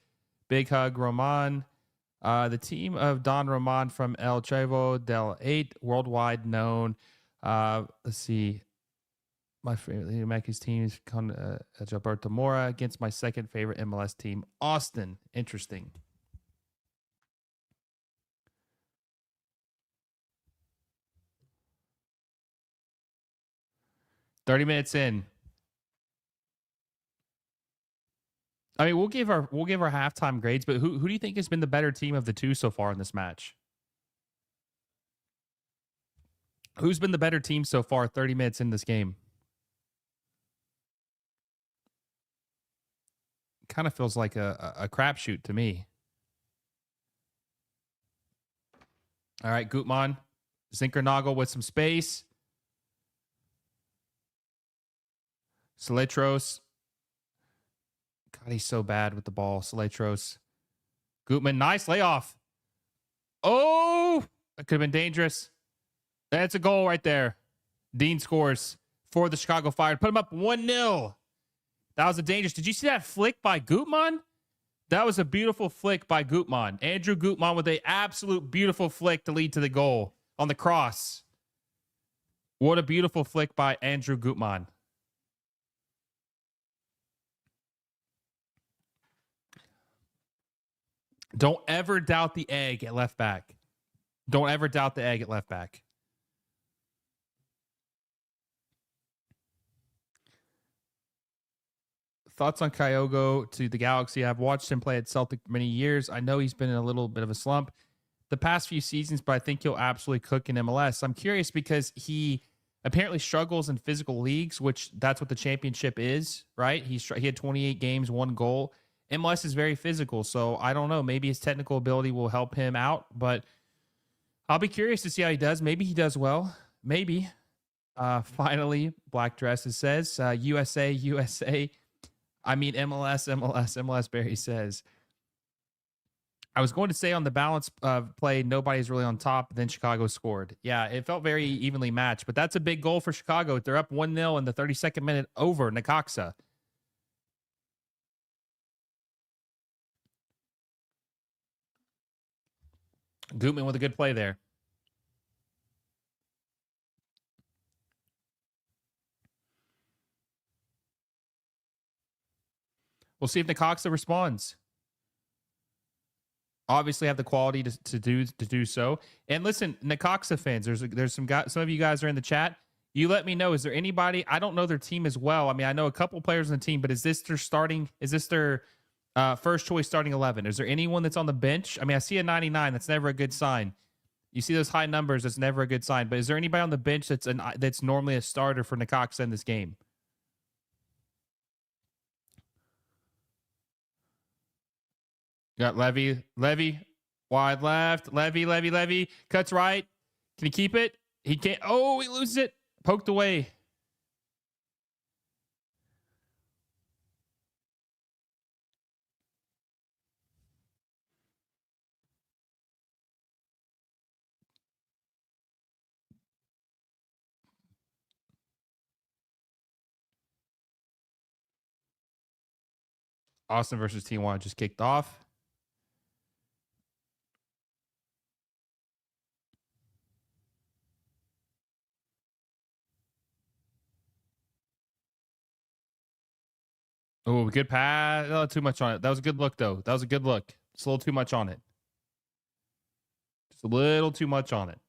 big hug, Roman. The team of Don Roman from El Chavo del 8, worldwide known. Let's see. My favorite Liga MX team is Gilberto Mora against my second favorite MLS team, Austin. Interesting. $30 minutes in. I mean, we'll give our halftime grades, but who do you think has been the better team of the two so far in this match? Who's been the better team so far 30 minutes in this game? Kind of feels like a crapshoot to me. All right, Gutman. Zinckernagel with some space. Saletros. God, he's so bad with the ball. Saletros. Gutman, nice layoff. Oh, that could have been dangerous. That's a goal right there. Dean scores for the Chicago Fire. Put him up 1-0. That was a dangerous. Did you see that flick by Gutman? That was a beautiful flick by Gutman. Andrew Gutman with an absolute beautiful flick to lead to the goal on the cross. What a beautiful flick by Andrew Gutman. Don't ever doubt the egg at left back. Don't ever doubt the egg at left back. Thoughts on Kyogo to the Galaxy? I've watched him play at Celtic many years. I know he's been in a little bit of a slump the past few seasons, but I think he'll absolutely cook in MLS. I'm curious because he apparently struggles in physical leagues, which that's what the championship is, right? He had 28 games, 1 goal. MLS is very physical, so I don't know. Maybe his technical ability will help him out, but I'll be curious to see how he does. Maybe he does well. Maybe. Finally, Black Dresses says USA, USA. I mean, MLS, Barry says. I was going to say on the balance play, nobody's really on top. Then Chicago scored. Yeah, it felt very evenly matched, but that's a big goal for Chicago. They're up 1-0 in the 32nd minute over Necaxa. Gutman with a good play there. We'll see if Necaxa responds. Obviously have the quality to do so. And listen, Necaxa fans, there's some of you guys are in the chat. You let me know. Is there anybody? I don't know their team as well. I mean, I know a couple players on the team, but is this their starting? Is this their first choice starting 11? Is there anyone that's on the bench? I mean, I see a 99. That's never a good sign. You see those high numbers. That's never a good sign. But is there anybody on the bench that's normally a starter for Necaxa in this game? Got Levy, wide left, Levy, cuts right. Can he keep it? He can't. Oh, he loses it. Poked away. Austin versus T1 just kicked off. Oh, good pass. Oh, too much on it. That was a good look, though. That was a good look. Just a little too much on it. Just a little too much on it.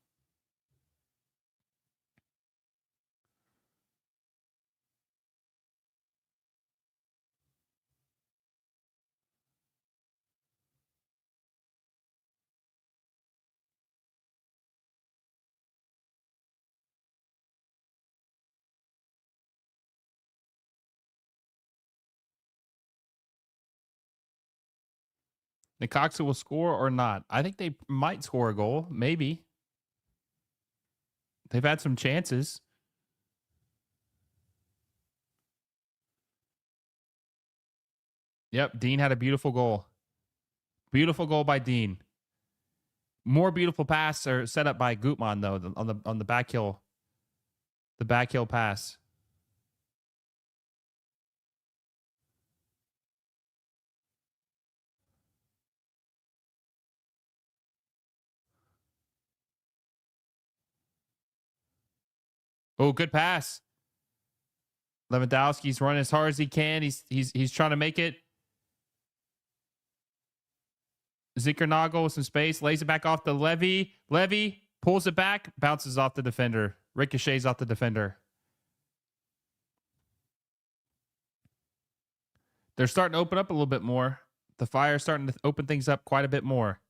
Necaxa will score or not. I think they might score a goal. Maybe. They've had some chances. Yep, Dean had a beautiful goal. Beautiful goal by Dean. More beautiful pass or set up by Gutman though on the back hill. The back hill pass. Oh, good pass. Lewandowski's running as hard as he can. He's trying to make it. Zinckernagel with some space, lays it back off to Levy. Levy pulls it back, bounces off the defender. Ricochets off the defender. They're starting to open up a little bit more. The Fire's starting to open things up quite a bit more.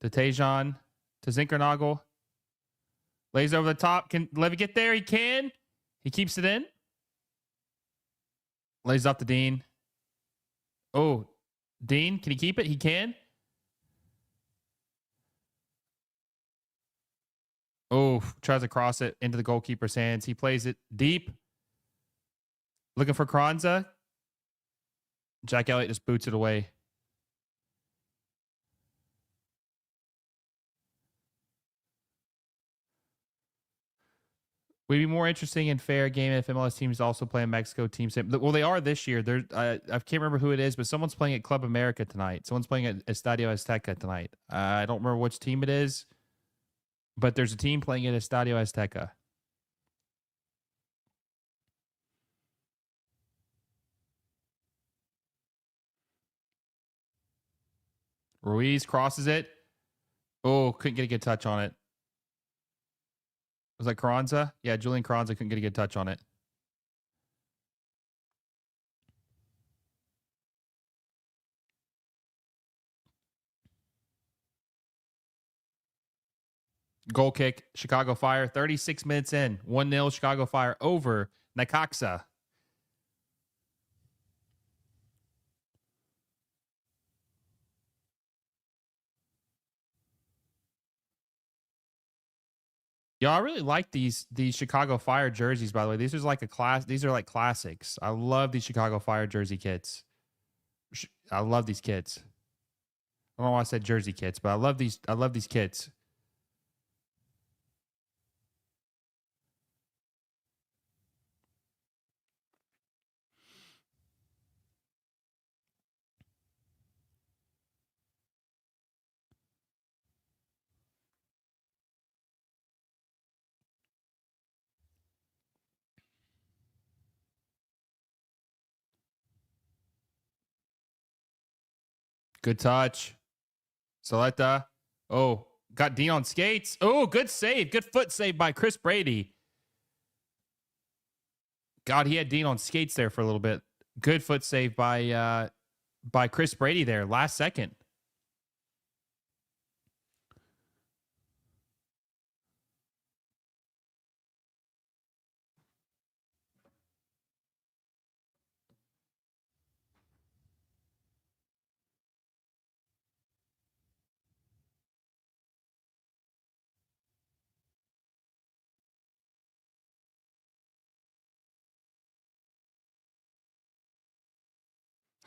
To Tejan, to Zinckernagel. Lays over the top. Can Levy get there? He can. He keeps it in. Lays off to Dean. Oh, Dean, can he keep it? He can. Oh, tries to cross it into the goalkeeper's hands. He plays it deep. Looking for Carranza. Jack Elliott just boots it away. Would be more interesting and fair game if MLS teams also play in Mexico teams. Well, they are this year. I can't remember who it is, but someone's playing at Club America tonight. Someone's playing at Estadio Azteca tonight. I don't remember which team it is, but there's a team playing at Estadio Azteca. Ruiz crosses it. Oh, couldn't get a good touch on it. Was that Carranza? Yeah, Julián Carranza couldn't get a good touch on it. Goal kick, Chicago Fire, 36 minutes in. 1-0 Chicago Fire over Necaxa. Yo, I really like these Chicago Fire jerseys, by the way. These are like a class. These are like classics. I love these Chicago Fire jersey kits. I love these kits. I don't know why I said jersey kits, but I love these. I love these kits. Good touch. Selecta. Oh, got Dean on skates. Oh, good save. Good foot save by Chris Brady. God, he had Dean on skates there for a little bit. Good foot save by Chris Brady there, last second.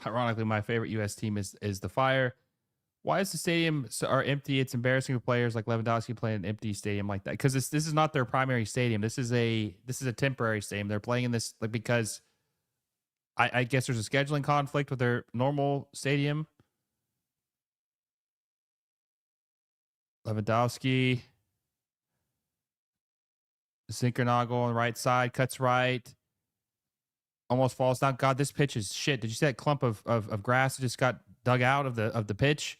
Ironically, my favorite U.S. team is the Fire. Why is the stadium are empty? It's embarrassing for players like Lewandowski playing an empty stadium like that, because this is not their primary stadium. This is a temporary stadium. They're playing in this like because I guess there's a scheduling conflict with their normal stadium. Lewandowski, Zinckernagel on the right side, cuts right, almost falls down. God, this pitch is shit. Did you see that clump of grass that just got dug out of the pitch?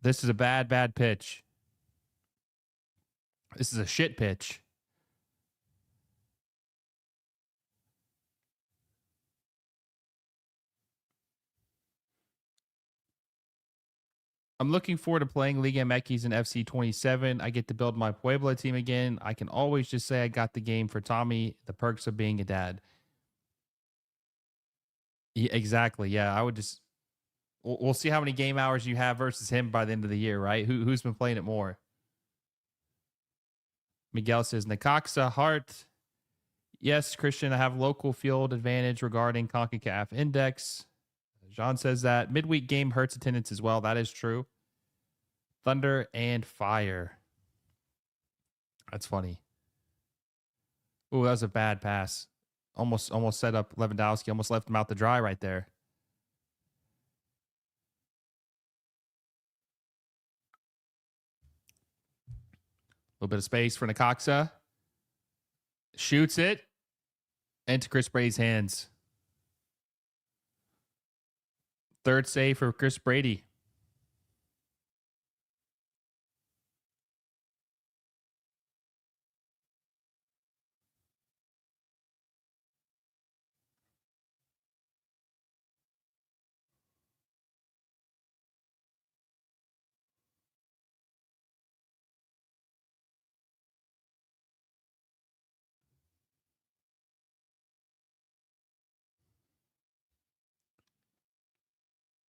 This is a bad pitch. This is a shit pitch. I'm looking forward to playing Liga MX and FC 27. I get to build my Puebla team again. I can always just say I got the game for Tommy. The perks of being a dad. Yeah, exactly. Yeah, I would just. We'll see how many game hours you have versus him by the end of the year, right? Who's been playing it more? Miguel says Necaxa Hart. Yes, Christian, I have local field advantage regarding CONCACAF index. Jean says that midweek game hurts attendance as well. That is true. Thunder and Fire. That's funny. Ooh, that was a bad pass. Almost set up Lewandowski. Almost left him out to dry right there. A little bit of space for Necaxa. Shoots it into Chris Brady's hands. Third save for Chris Brady.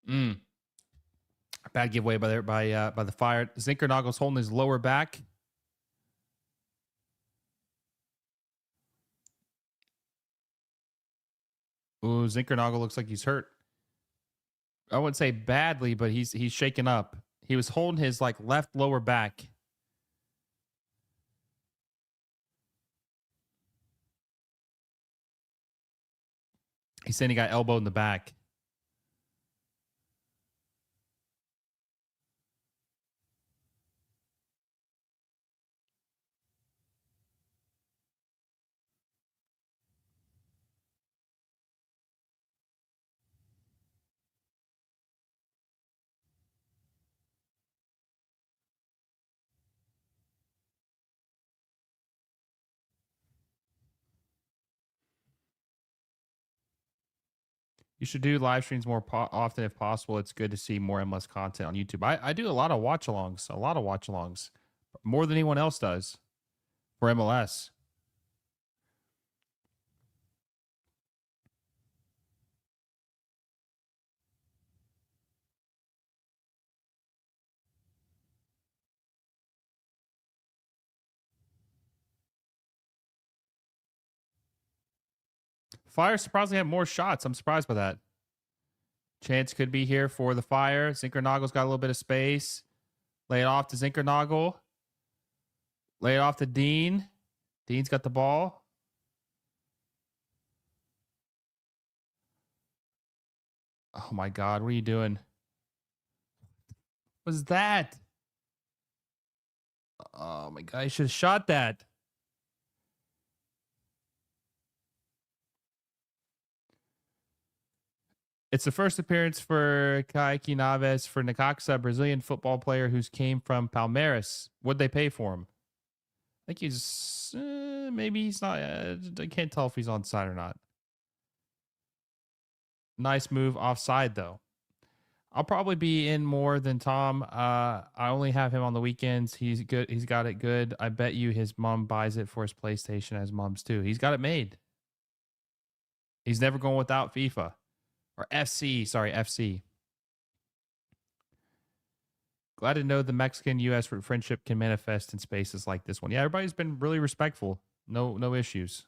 Mm. Bad giveaway by the Fire. Zinkernagel's holding his lower back. Ooh, Zinkernagel looks like he's hurt. I wouldn't say badly, but he's shaken up. He was holding his like left lower back. He's saying he got elbowed in the back. You should do live streams more often if possible. It's good to see more MLS content on YouTube. I do a lot of watch-alongs, more than anyone else does for MLS. Fire surprisingly have more shots. I'm surprised by that. Chance could be here for the Fire. Zinckernagel got a little bit of space. Lay it off to Zinckernagel. Lay it off to Dean. Dean's got the ball. Oh my God, what are you doing? What was that? Oh my God, I should have shot that. It's the first appearance for Kaique Naves for Necaxa, a Brazilian football player who's came from Palmeiras. What'd they pay for him? I think he's maybe he's not. I can't tell if he's onside or not. Nice move offside though. I'll probably be in more than Tom. I only have him on the weekends. He's good. He's got it good. I bet you his mom buys it for his PlayStation as mom's too. He's got it made. He's never going without FIFA. Or FC, sorry, FC. Glad to know the Mexican-U.S. friendship can manifest in spaces like this one. Yeah, everybody's been really respectful. No issues.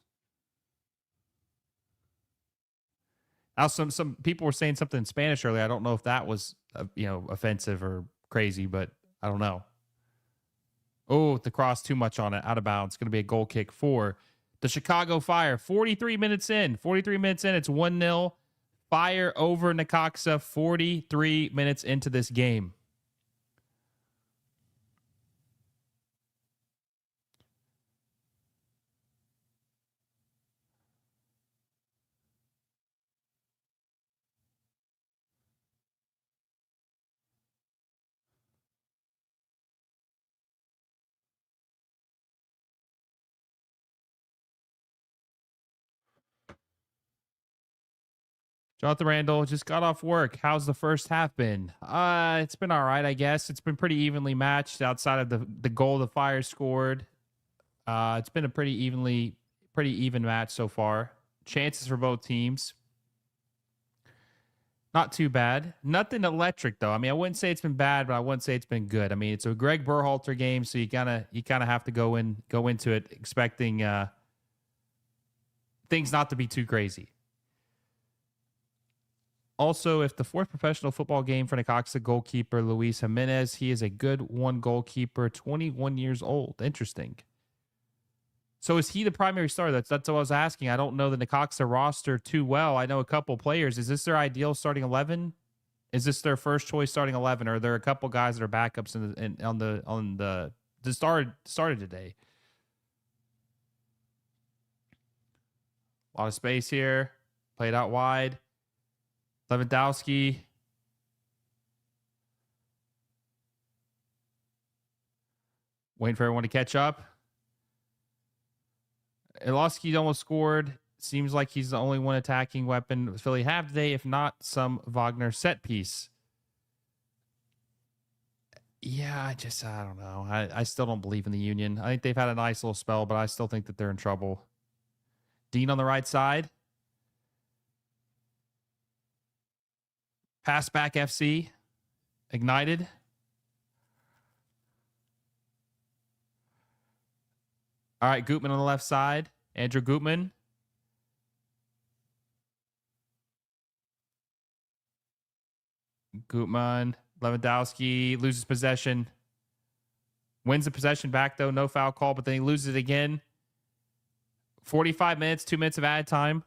Now, some people were saying something in Spanish earlier. I don't know if that was offensive or crazy, but I don't know. Oh, the cross too much on it, out of bounds. It's going to be a goal kick for the Chicago Fire. 43 minutes in, it's 1-0. Fire over Necaxa 43 minutes into this game. Jonathan Randall just got off work. How's the first half been? It's been all right, I guess. It's been pretty evenly matched outside of the goal the Fire scored. It's been a pretty even match so far. Chances for both teams. Not too bad. Nothing electric though. I mean, I wouldn't say it's been bad, but I wouldn't say it's been good. I mean, it's a Greg Berhalter game, so you kind of have to go into it expecting things not to be too crazy. Also, if the fourth professional football game for Necaxa goalkeeper Luis Jimenez, he is a good one goalkeeper, 21 years old. Interesting. So is he the primary starter? That's what I was asking. I don't know the Necaxa roster too well. I know a couple players. Is this their ideal starting 11? Is this their first choice starting 11? Or are there a couple guys that are backups on the started today? A lot of space here. Played out wide. Lewandowski. Waiting for everyone to catch up. Lewandowski almost scored. Seems like he's the only one attacking weapon Philly have today, if not some Wagner set piece. Yeah, I don't know. I still don't believe in the Union. I think they've had a nice little spell, but I still think that they're in trouble. Dean on the right side. Pass back FC. Ignited. All right, Gutman on the left side. Andrew Gutman. Lewandowski loses possession. Wins the possession back, though. No foul call, but then he loses it again. 45 minutes, 2 minutes of added time.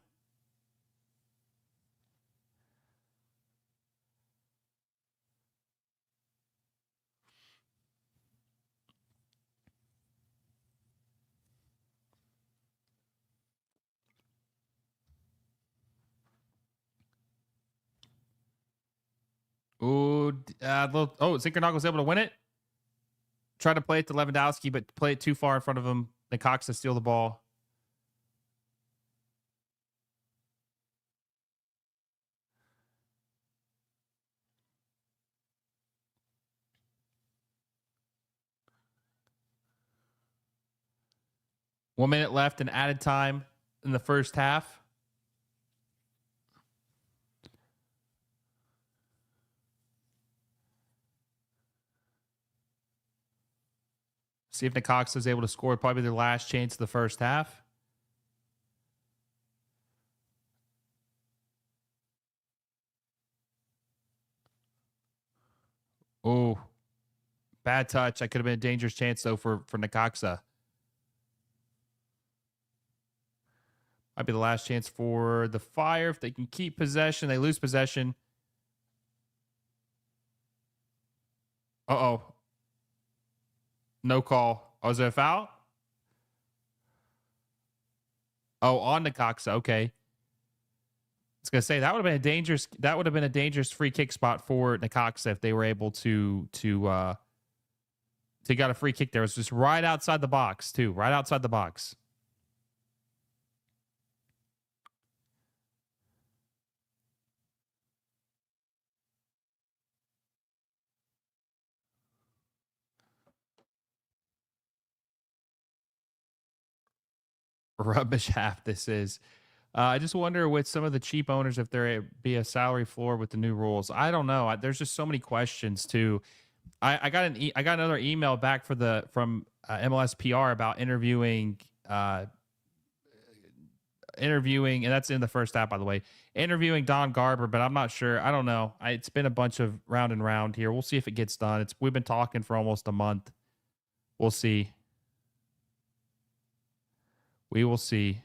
Zinckernagel was able to win it. Try to play it to Lewandowski, but play it too far in front of him. Necaxa steal the ball. 1 minute left in added time in the first half. See if Necaxa is able to score probably their last chance of the first half. Oh, bad touch. That could have been a dangerous chance, though, for Necaxa. Might be the last chance for the Fire. If they can keep possession, they lose possession. Uh-oh. No call. Oh, is it a foul? Oh, on Necaxa. Okay. I was gonna say that would have been a dangerous free kick spot for Necaxa if they were able to got a free kick there. It was just right outside the box, too. Right outside the box. Rubbish half this is. I just wonder with some of the cheap owners if there be a salary floor with the new rules. I don't know. There's just so many questions too. I got I got another email back from MLS PR about interviewing, and that's in the first half, by the way. Interviewing Don Garber, but I'm not sure. I don't know. It's been a bunch of round and round here. We'll see if it gets done. We've been talking for almost a month. We'll see. We will see.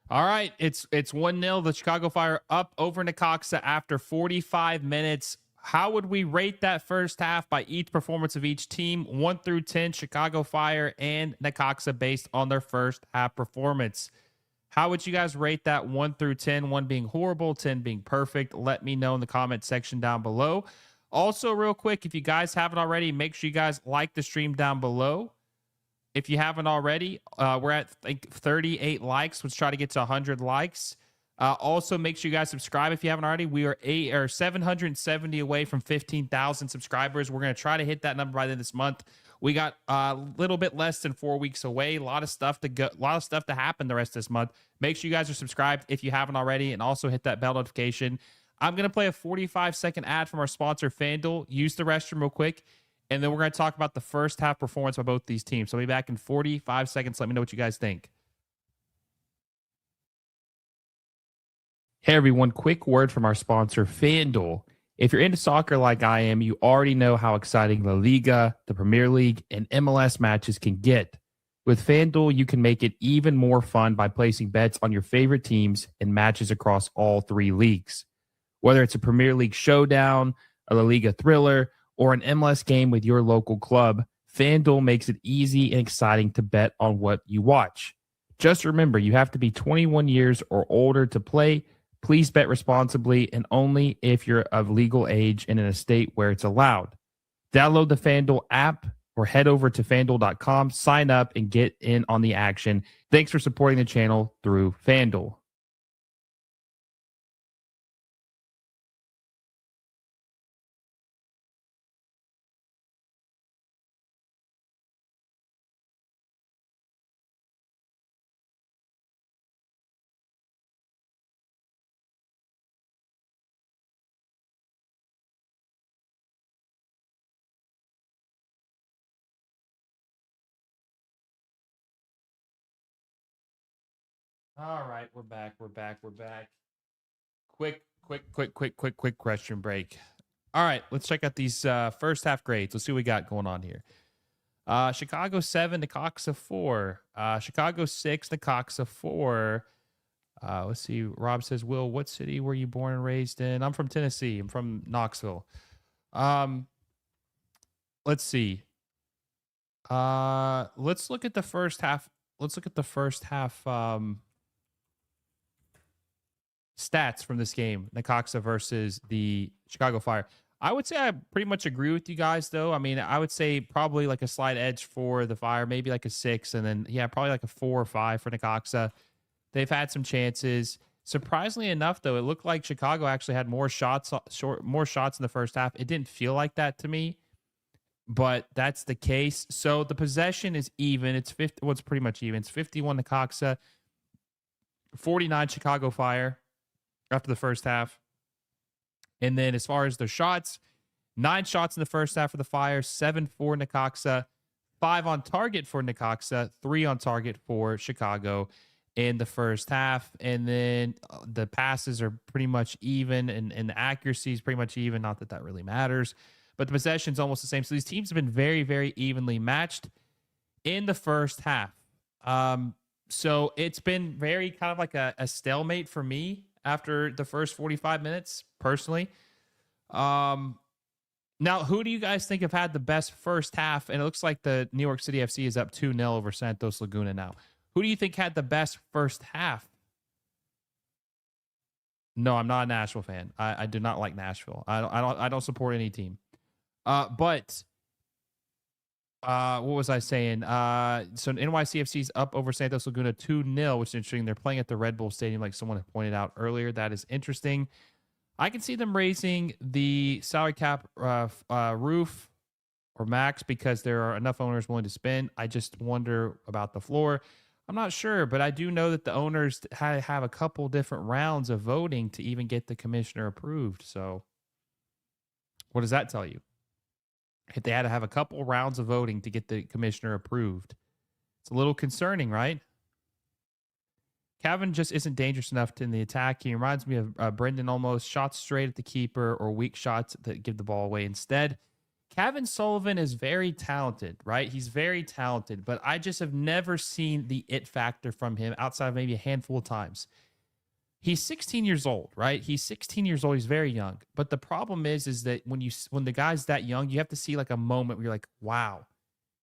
All right, it's 1-0. The Chicago Fire up over Necaxa after 45 minutes. How would we rate that first half by each performance of each team, 1 through 10, Chicago Fire and Necaxa, based on their first half performance? How would you guys rate that 1 through 10? 1 being horrible, 10 being perfect. Let me know in the comment section down below. Also, real quick, if you guys haven't already, make sure you guys like the stream down below. If you haven't already, we're at, I think, 38 likes. Let's try to get to 100 likes. Also, make sure you guys subscribe if you haven't already. We are 770 away from 15,000 subscribers. We're going to try to hit that number by the end of this month. We got a little bit less than 4 weeks away. A lot of stuff to happen the rest of this month. Make sure you guys are subscribed if you haven't already, and also hit that bell notification. I'm going to play a 45-second ad from our sponsor, FanDuel. Use the restroom real quick. And then we're going to talk about the first half performance by both these teams. So I'll be back in 45 seconds. Let me know what you guys think. Hey, everyone. Quick word from our sponsor, FanDuel. If you're into soccer like I am, you already know how exciting La Liga, the Premier League, and MLS matches can get. With FanDuel, you can make it even more fun by placing bets on your favorite teams and matches across all 3 leagues. Whether it's a Premier League showdown, a La Liga thriller, or an MLS game with your local club, FanDuel makes it easy and exciting to bet on what you watch. Just remember, you have to be 21 years or older to play. Please bet responsibly and only if you're of legal age and in a state where it's allowed. Download the FanDuel app or head over to FanDuel.com, sign up, and get in on the action. Thanks for supporting the channel through FanDuel. All right, we're back. Quick question break. All right, let's check out these first half grades. Let's see what we got going on here. Chicago 7, Necaxa 4. Chicago 6, Necaxa 4. Let's see. Rob says, Will, what city were you born and raised in? I'm from Tennessee. I'm from Knoxville. Let's see. Let's look at the first half. Stats from this game, Necaxa versus the Chicago Fire. I would say I pretty much agree with you guys, though. I mean, I would say probably like a slight edge for the Fire, maybe like a 6, and then, yeah, probably like a 4 or 5 for Necaxa. They've had some chances. Surprisingly enough, though, it looked like Chicago actually had more shots, more shots in the first half. It didn't feel like that to me, but that's the case. So the possession is even. It's 50. Well, it's pretty much even. It's 51 Necaxa, 49 Chicago Fire after the first half. And then as far as their shots, 9 shots in the first half for the Fire, 7 for Necaxa, 5 on target for Necaxa, 3 on target for Chicago in the first half. And then the passes are pretty much even, and the accuracy is pretty much even. Not that that really matters, but the possession is almost the same. So these teams have been very, very evenly matched in the first half. So it's been very kind of like a stalemate for me after the first 45 minutes, personally. Now, who do you guys think have had the best first half? And it looks like the New York City FC is up 2-0 over Santos Laguna now. Who do you think had the best first half? No, I'm not a Nashville fan. I do not like Nashville. I don't support any team. But what was I saying? So NYCFC's up over Santos Laguna 2-0, which is interesting. They're playing at the Red Bull Stadium, like someone had pointed out earlier. That is interesting. I can see them raising the salary cap roof or max because there are enough owners willing to spend. I just wonder about the floor. I'm not sure, but I do know that the owners have a couple different rounds of voting to even get the commissioner approved. So what does that tell you? If they had to have a couple rounds of voting to get the commissioner approved, it's a little concerning, right? Kevin just isn't dangerous enough in the attack. He reminds me of Brendan almost. Shots straight at the keeper or weak shots that give the ball away instead. Kevin Sullivan is very talented, right? He's very talented, but I just have never seen the it factor from him outside of maybe a handful of times. He's 16 years old, right? He's 16 years old. He's very young. But the problem is that when the guy's that young, you have to see like a moment where you're like, wow,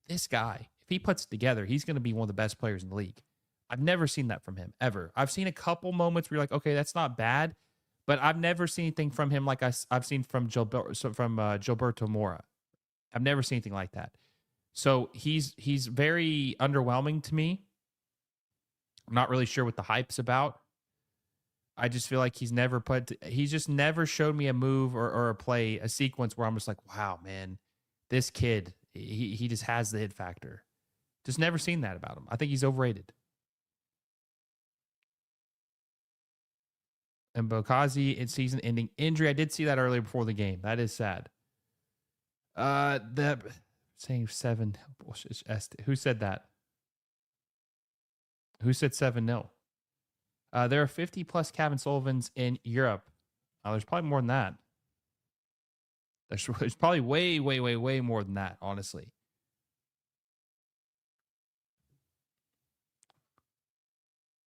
this guy, if he puts it together, he's going to be one of the best players in the league. I've never seen that from him, ever. I've seen a couple moments where you're like, okay, that's not bad, but I've never seen anything from him like I've seen from Gilberto Mora. I've never seen anything like that. So he's very underwhelming to me. I'm not really sure what the hype's about. I just feel like he's just never showed me a move or a play, a sequence where I'm just like, wow, man, this kid, he just has the hit factor. Just never seen that about him. I think he's overrated. And Bokazi in season-ending injury. I did see that earlier before the game. That is sad. That saying 7 bullshit. Who said that? Who said 7-0? There are 50 plus Kevin Sullivans in Europe. There's probably more than that. There's probably way more than that, honestly.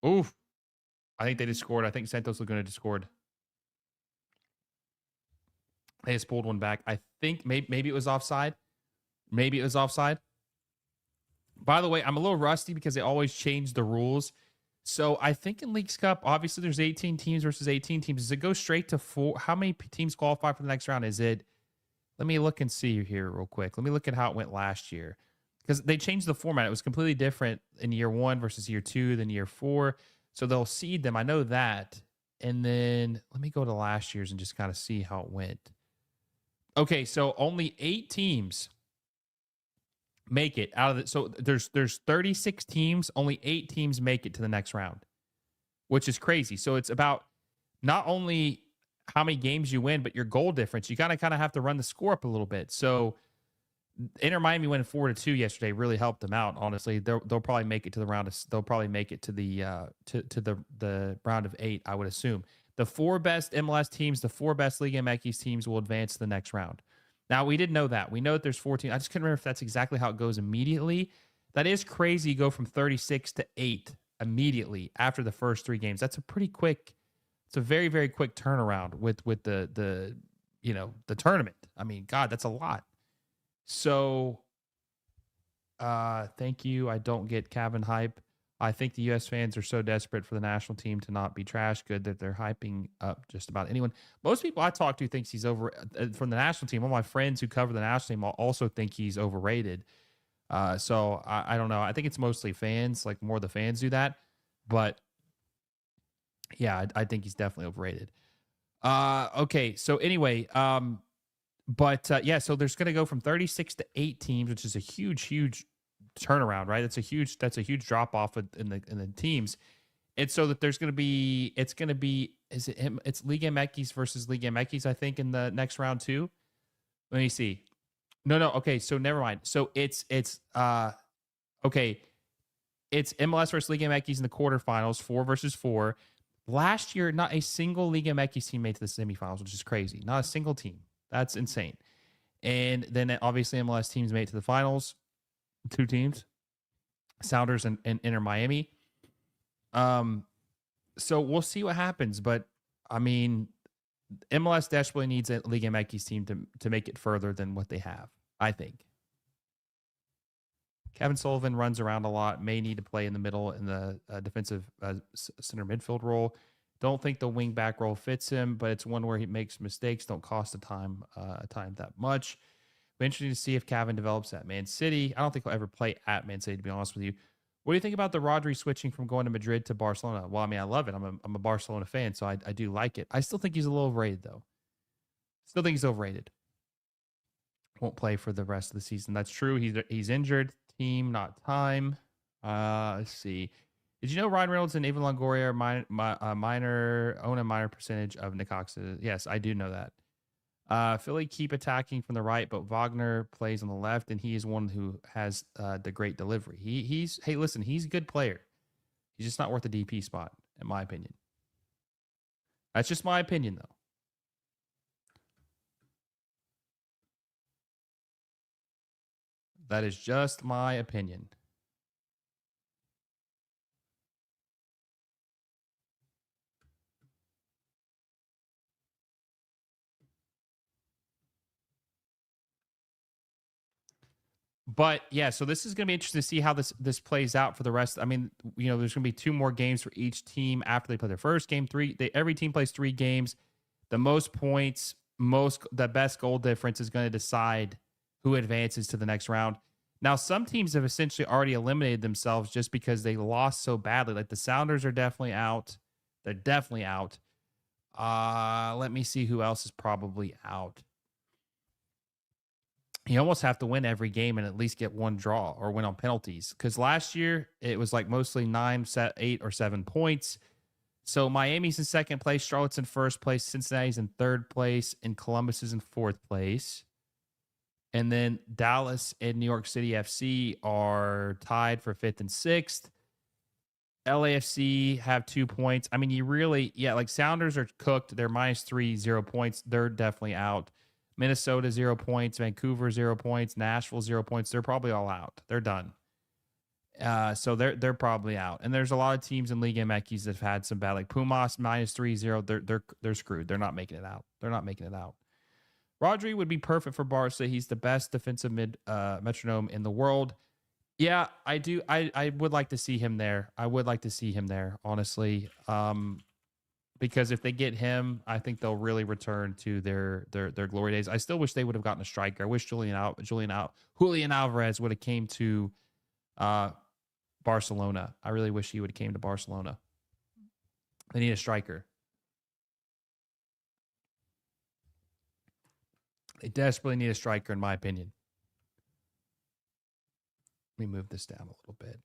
Oof. I think they just scored. I think Santos Laguna just scored. They just pulled one back. I think maybe it was offside. Maybe it was offside. By the way, I'm a little rusty because they always change the rules. So I think in Leagues Cup, obviously there's 18 teams versus 18 teams. Does it go straight to 4? How many teams qualify for the next round? Let me look and see here real quick. Let me look at how it went last year. Because they changed the format. It was completely different in year 1 versus year 2 than year 4. So they'll seed them. I know that. And then let me go to last year's and just kind of see how it went. Okay, so only 8 teams make it out of it. So there's 36 teams, only 8 teams make it to the next round, which is crazy. So it's about not only how many games you win, but your goal difference. You kind of have to run the score up a little bit. So Inter Miami winning 4-2 yesterday really helped them out. Honestly, they'll probably make it to the round of. They'll probably make it to the the round of 8. I would assume the 4 best MLS teams, the 4 best Liga MX teams will advance to the next round. Now we didn't know that. We know that there's 14. I just couldn't remember if that's exactly how it goes immediately. That is crazy. You go from 36 to 8 immediately after the first 3 games. That's a pretty quick. It's a very, very quick turnaround with the tournament. I mean, God, that's a lot. So, thank you. I don't get Kevin hype. I think the U.S. fans are so desperate for the national team to not be trash good that they're hyping up just about anyone. Most people I talk to thinks he's over from the national team. All my friends who cover the national team also think he's overrated. So I don't know. I think it's mostly fans, like more the fans do that. But Yeah, I think he's definitely overrated. Okay, so anyway, but yeah, so there's going to go from 36 to 8 teams, which is a huge turnaround, right? That's a huge drop off in the teams. And so that there's going to be it's going to be is it him? It's Liga MX versus Liga MX, I think, in the next round too. Let me see. No. Okay, so never mind. So it's okay. It's MLS versus Liga MX in the quarterfinals, 4 versus 4. Last year, not a single Liga MX team made to the semifinals, which is crazy. Not a single team. That's insane. And then obviously MLS teams made it to the finals. 2 teams, Sounders and Inter Miami. Um, so we'll see what happens. But I mean, MLS desperately needs a Liga MX team to make it further than what they have, I think. Kevin Sullivan runs around a lot, may need to play in the middle in the defensive center midfield role. Don't think the wing back role fits him, but it's one where he makes mistakes. Don't cost the time that much. Be interesting to see if Kevin develops at Man City. I don't think he'll ever play at Man City, to be honest with you. What do you think about the Rodri switching from going to Madrid to Barcelona? Well, I mean, I love it. I'm a Barcelona fan, so I do like it. I still think he's a little overrated, though. Still think he's overrated. Won't play for the rest of the season. That's true. He's injured. Team, not time. Let's see. Did you know Ryan Reynolds and Ava Longoria own a minor percentage of Necaxa? Yes, I do know that. Philly keep attacking from the right, but Wagner plays on the left, and he is one who has the great delivery. Hey, listen, he's a good player. He's just not worth the DP spot, in my opinion. That's just my opinion, though. That is just my opinion. But yeah, so this is going to be interesting to see how this plays out for the rest. I mean, there's going to be 2 more games for each team after they play their first game. Every team plays 3 games. The most points, the best goal difference is going to decide who advances to the next round. Now, some teams have essentially already eliminated themselves just because they lost so badly. Like the Sounders are definitely out. They're definitely out. Let me see who else is probably out. You almost have to win every game and at least get 1 draw or win on penalties. Because last year it was like mostly 9, 8, or 7 points. So Miami's in second place, Charlotte's in first place, Cincinnati's in third place, and Columbus is in fourth place. And then Dallas and New York City FC are tied for fifth and sixth. LAFC have 2 points. I mean, like Sounders are cooked. They're -3, 0 points. They're definitely out. Minnesota, 0 points. Vancouver, 0 points. Nashville, 0 points. They're probably all out. They're done. So they're probably out. And there's a lot of teams in Liga MX that have had some bad, like Pumas -3, 0. They're screwed. They're not making it out. They're not making it out. Rodri would be perfect for Barca. He's the best defensive metronome in the world. Yeah, I do. I would like to see him there. I would like to see him there, honestly. Because if they get him, I think they'll really return to their glory days. I still wish they would have gotten a striker. I wish Julián Alvarez would have came to Barcelona. I really wish he would have came to Barcelona. They need a striker. They desperately need a striker, in my opinion. Let me move this down a little bit.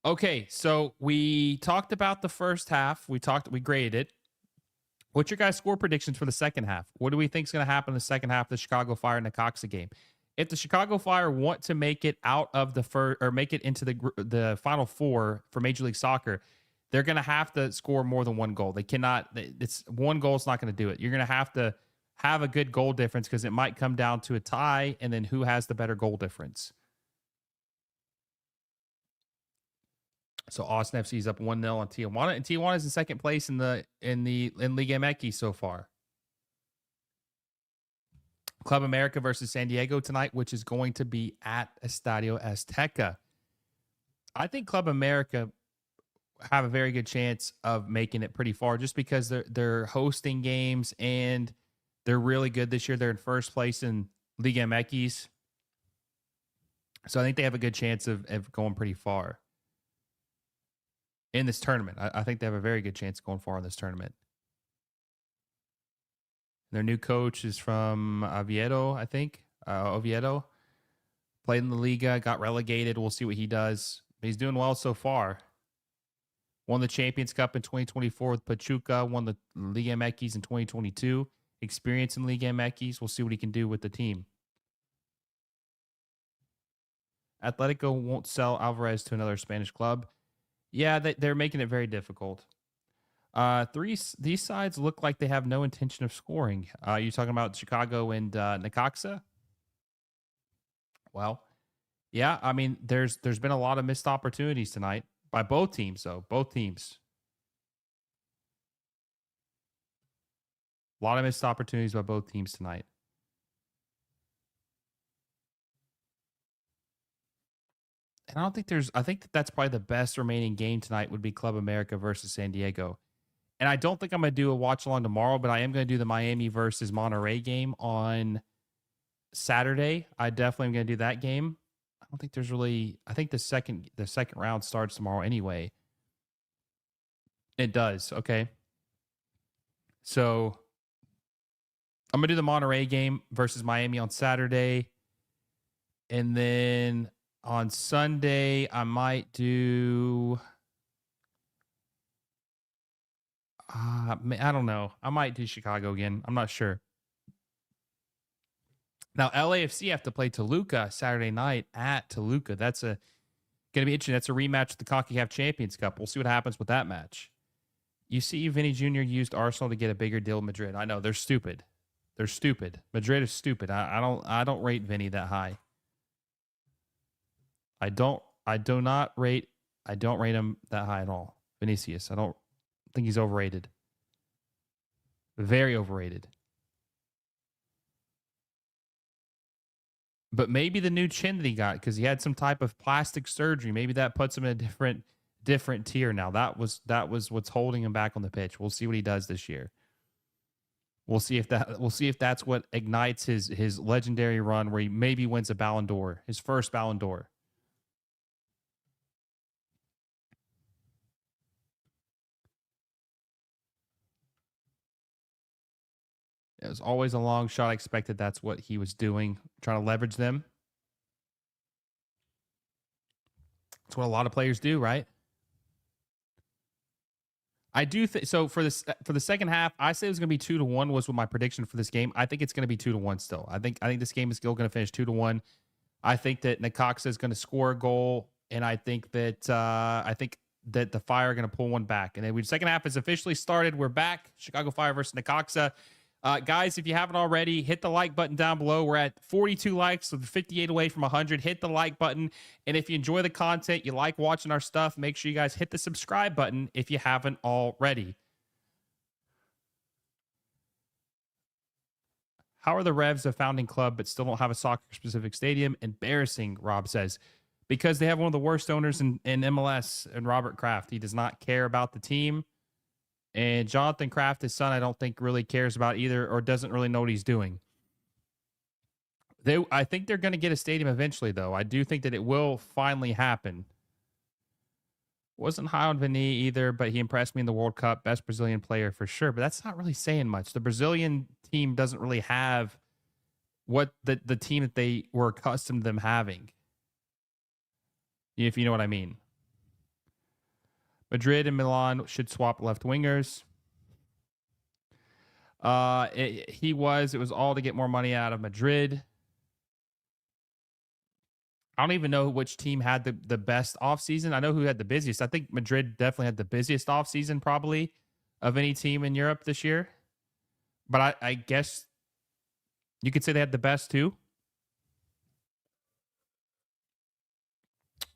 Okay, so we talked about the first half. We graded it. What's your guys' score predictions for the second half? What do we think is going to happen in the second half of the Chicago Fire Necaxa game? If the Chicago Fire want to make it out of the first or make it into the Final Four for Major League Soccer, they're going to have to score more than 1 goal. They cannot. It's 1 goal is not going to do it. You're going to have a good goal difference because it might come down to a tie, and then who has the better goal difference. So Austin FC is up 1-0 on Tijuana, and Tijuana is in second place in Liga MX so far. Club America versus San Diego tonight, which is going to be at Estadio Azteca. I think Club America have a very good chance of making it pretty far just because they're hosting games and they're really good this year. They're in first place in Liga MX. So I think they have a good chance of going pretty far. in this tournament. I think they have a very good chance going far in this tournament. Their new coach is from Oviedo, I think. Oviedo. Played in the Liga, got relegated. We'll see what he does. But he's doing well so far. Won the Champions Cup in 2024 with Pachuca. Won the Liga MX in 2022. Experience in Liga MX. We'll see what he can do with the team. Atletico won't sell Alvarez to another Spanish club. Yeah, they're making it very difficult. These sides look like they have no intention of scoring. You talking about Chicago and Necaxa? Well, yeah. I mean, there's been a lot of missed opportunities tonight by both teams, though. Both teams. A lot of missed opportunities by both teams tonight. And I think that's probably the best remaining game tonight would be Club America versus San Diego. And I don't think I'm going to do a watch along tomorrow, but I am going to do the Miami versus Monterrey game on Saturday. I definitely am going to do that game. I don't think there's really, I think the second round starts tomorrow anyway. It does. Okay. So I'm going to do the Monterrey game versus Miami on Saturday. And then on Sunday, I might do. I don't know. I might do Chicago again. I'm not sure. Now, LAFC have to play Toluca Saturday night at Toluca. That's going to be interesting. That's a rematch of the CONCACAF Champions Cup. We'll see what happens with that match. You see, Vinny Jr. used Arsenal to get a bigger deal with Madrid. I know they're stupid. They're stupid. Madrid is stupid. I don't rate Vinny that high. I don't rate him that high at all. Vinicius. I don't think he's overrated. Very overrated. But maybe the new chin that he got, because he had some type of plastic surgery, maybe that puts him in a different tier now. That was what's holding him back on the pitch. We'll see what he does this year. We'll see if that's what ignites his legendary run where he maybe wins a Ballon d'Or, his first Ballon d'Or. It was always a long shot. I expected that's what he was doing, trying to leverage them. That's what a lot of players do, right? I do think so. For the second half, I say it was going to be 2-1 was what my prediction for this game. I think it's going to be 2-1 still. I think this game is still going to finish 2-1. I think that Necaxa is going to score a goal, and I think that the Fire are going to pull one back. And then the second half has officially started. We're back. Chicago Fire versus Necaxa. Guys, if you haven't already, hit the like button down below. We're at 42 likes, so 58 away from 100. Hit the like button. And if you enjoy the content, you like watching our stuff, make sure you guys hit the subscribe button if you haven't already. How are the Revs a founding club but still don't have a soccer-specific stadium? Embarrassing, Rob says. Because they have one of the worst owners in MLS, and Robert Kraft. He does not care about the team. And Jonathan Kraft, his son, I don't think really cares about either or doesn't really know what he's doing. I think they're going to get a stadium eventually, though. I do think that it will finally happen. Wasn't high on Vini either, but he impressed me in the World Cup. Best Brazilian player for sure, but that's not really saying much. The Brazilian team doesn't really have what the team that they were accustomed to them having, if you know what I mean. Madrid and Milan should swap left wingers. It was all to get more money out of Madrid. I don't even know which team had the best offseason. I know who had the busiest. I think Madrid definitely had the busiest offseason probably of any team in Europe this year. But I guess you could say they had the best too.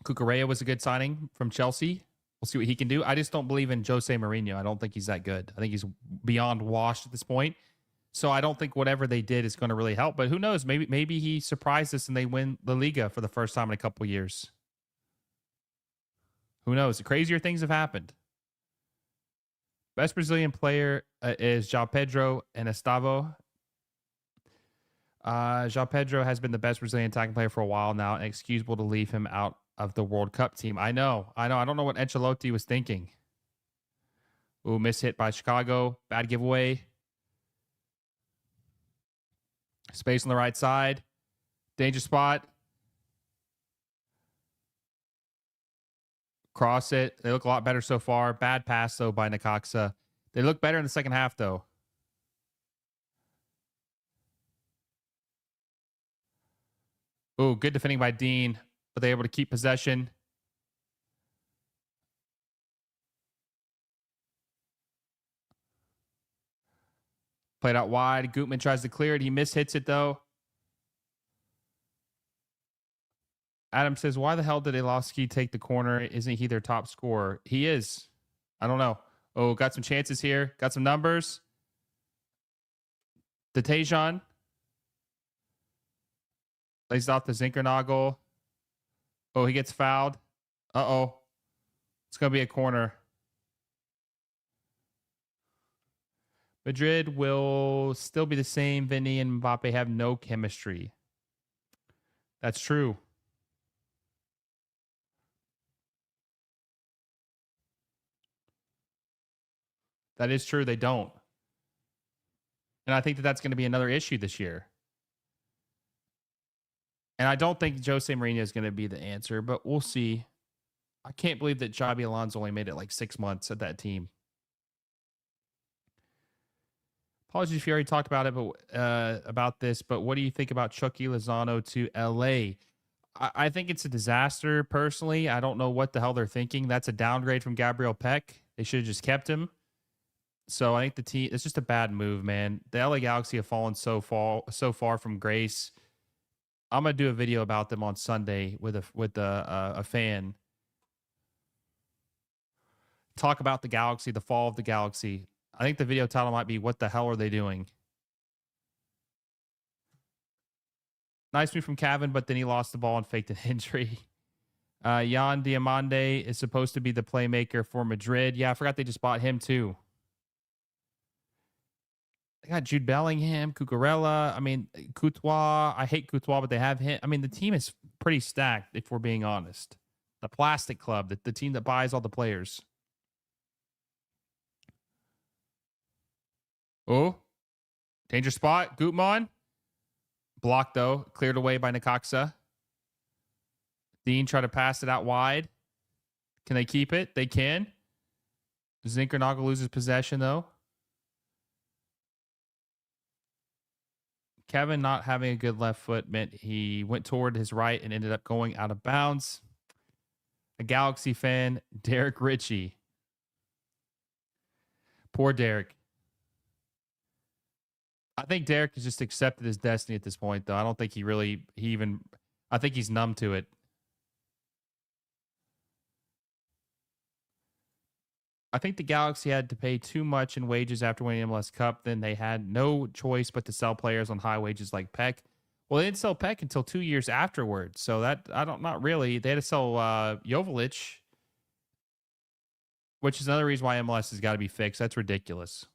Cucurella was a good signing from Chelsea. We'll see what he can do. I just don't believe in Jose Mourinho. I don't think he's that good. I think he's beyond washed at this point. So I don't think whatever they did is going to really help. But who knows? Maybe he surprised us and they win the Liga for the first time in a couple of years. Who knows? The crazier things have happened. Best Brazilian player is João Pedro and Estavo. João Pedro has been the best Brazilian attacking player for a while now, and excusable to leave him out of the World Cup team. I know. I don't know what Ancelotti was thinking. Ooh, miss hit by Chicago. Bad giveaway. Space on the right side. Danger spot. Cross it. They look a lot better so far. Bad pass, though, by Necaxa. They look better in the second half, though. Ooh, good defending by Dean, but they're able to keep possession. Played out wide. Gutman tries to clear it. He mishits it, though. Adam says, why the hell did Lewandowski take the corner? Isn't he their top scorer? He is. I don't know. Oh, got some chances here. Got some numbers. The Tejan. Lays off the Zinckernagel. Oh, he gets fouled. Uh-oh. It's going to be a corner. Madrid will still be the same. Vinny and Mbappe have no chemistry. That's true. That is true. They don't. And I think that that's going to be another issue this year. And I don't think Jose Mourinho is going to be the answer, but we'll see. I can't believe that Xabi Alonso only made it like 6 months at that team. Apologies if you already talked about it, but about this. But what do you think about Chucky Lozano to LA? I think it's a disaster. Personally, I don't know what the hell they're thinking. That's a downgrade from Gabriel Peck. They should have just kept him. So I think the team, it's just a bad move, man. The LA Galaxy have fallen so far from grace. I'm gonna do a video about them on Sunday with a fan. Talk about the Galaxy, the fall of the Galaxy. I think the video title might be "What the hell are they doing?" Nice move from Kevin, but then he lost the ball and faked an injury. Jan Diamande is supposed to be the playmaker for Madrid. Yeah, I forgot they just bought him too. They got Jude Bellingham, Cucurella. I mean, Courtois. I hate Courtois, but they have him. I mean, the team is pretty stacked, if we're being honest. The Plastic Club, the team that buys all the players. Oh, danger spot. Gutmann. Blocked, though. Cleared away by Necaxa. Dean tried to pass it out wide. Can they keep it? They can. Zinckernagel loses possession, though. Kevin not having a good left foot meant he went toward his right and ended up going out of bounds. A Galaxy fan, Derek Ritchie. Poor Derek. I think Derek has just accepted his destiny at this point, though. I don't think I think he's numb to it. I think the Galaxy had to pay too much in wages after winning MLS Cup. Then they had no choice but to sell players on high wages like Peck. Well, they didn't sell Peck until 2 years afterwards. So not really. They had to sell Joveljic, which is another reason why MLS has got to be fixed. That's ridiculous.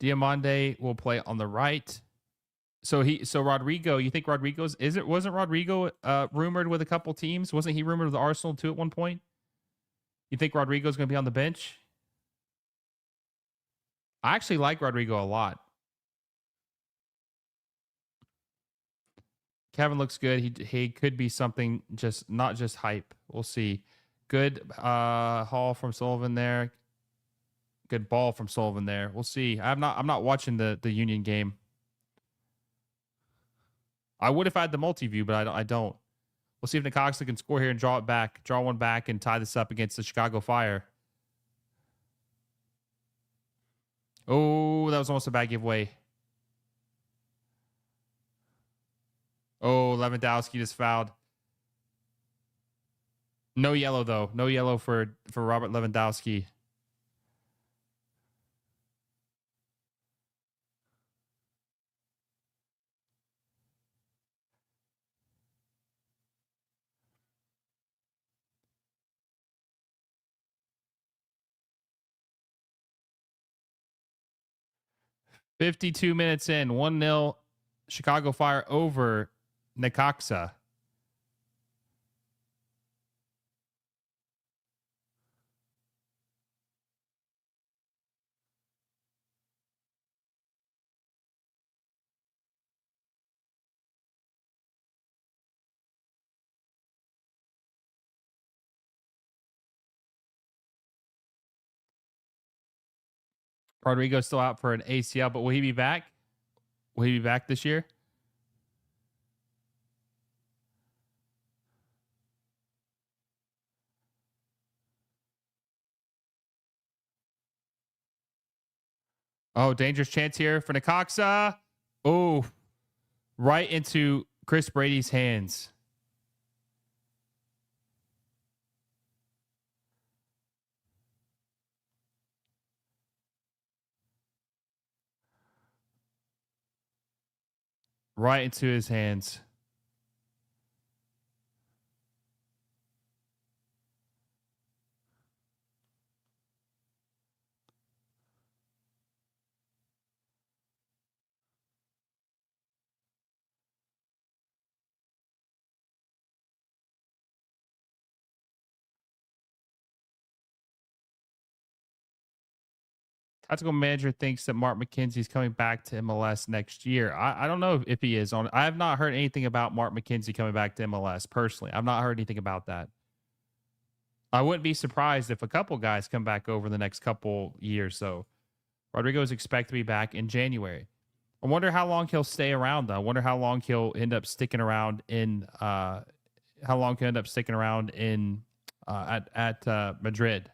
Diamande will play on the right. So Rodrigo, you think wasn't Rodrigo rumored with a couple teams? Wasn't he rumored with Arsenal too at one point? You think Rodrigo's going to be on the bench? I actually like Rodrigo a lot. Kevin looks good. He could be something, just not just hype. We'll see. Good haul from Sullivan there. Good ball from Sullivan there. We'll see. I'm not watching the Union game. I would if I had the multi-view, but I don't. We'll see if Necaxa can score here and draw one back and tie this up against the Chicago Fire. Oh, that was almost a bad giveaway. Oh, Lewandowski just fouled. No yellow, though. No yellow for Robert Lewandowski. $52 minutes in, 1-0 Chicago Fire over Necaxa. Rodrigo's still out for an ACL, but will he be back? Will he be back this year? Oh, dangerous chance here for Necaxa. Oh, right into Chris Brady's hands. Right into his hands. Tactical manager thinks that Mark McKenzie's coming back to MLS next year. I don't know if he is on. I have not heard anything about Mark McKenzie coming back to MLS personally. I've not heard anything about that. I wouldn't be surprised if a couple guys come back over the next couple years. So Rodrigo is expected to be back in January. I wonder how long he'll stay around though. I wonder how long he'll end up sticking around in at Madrid.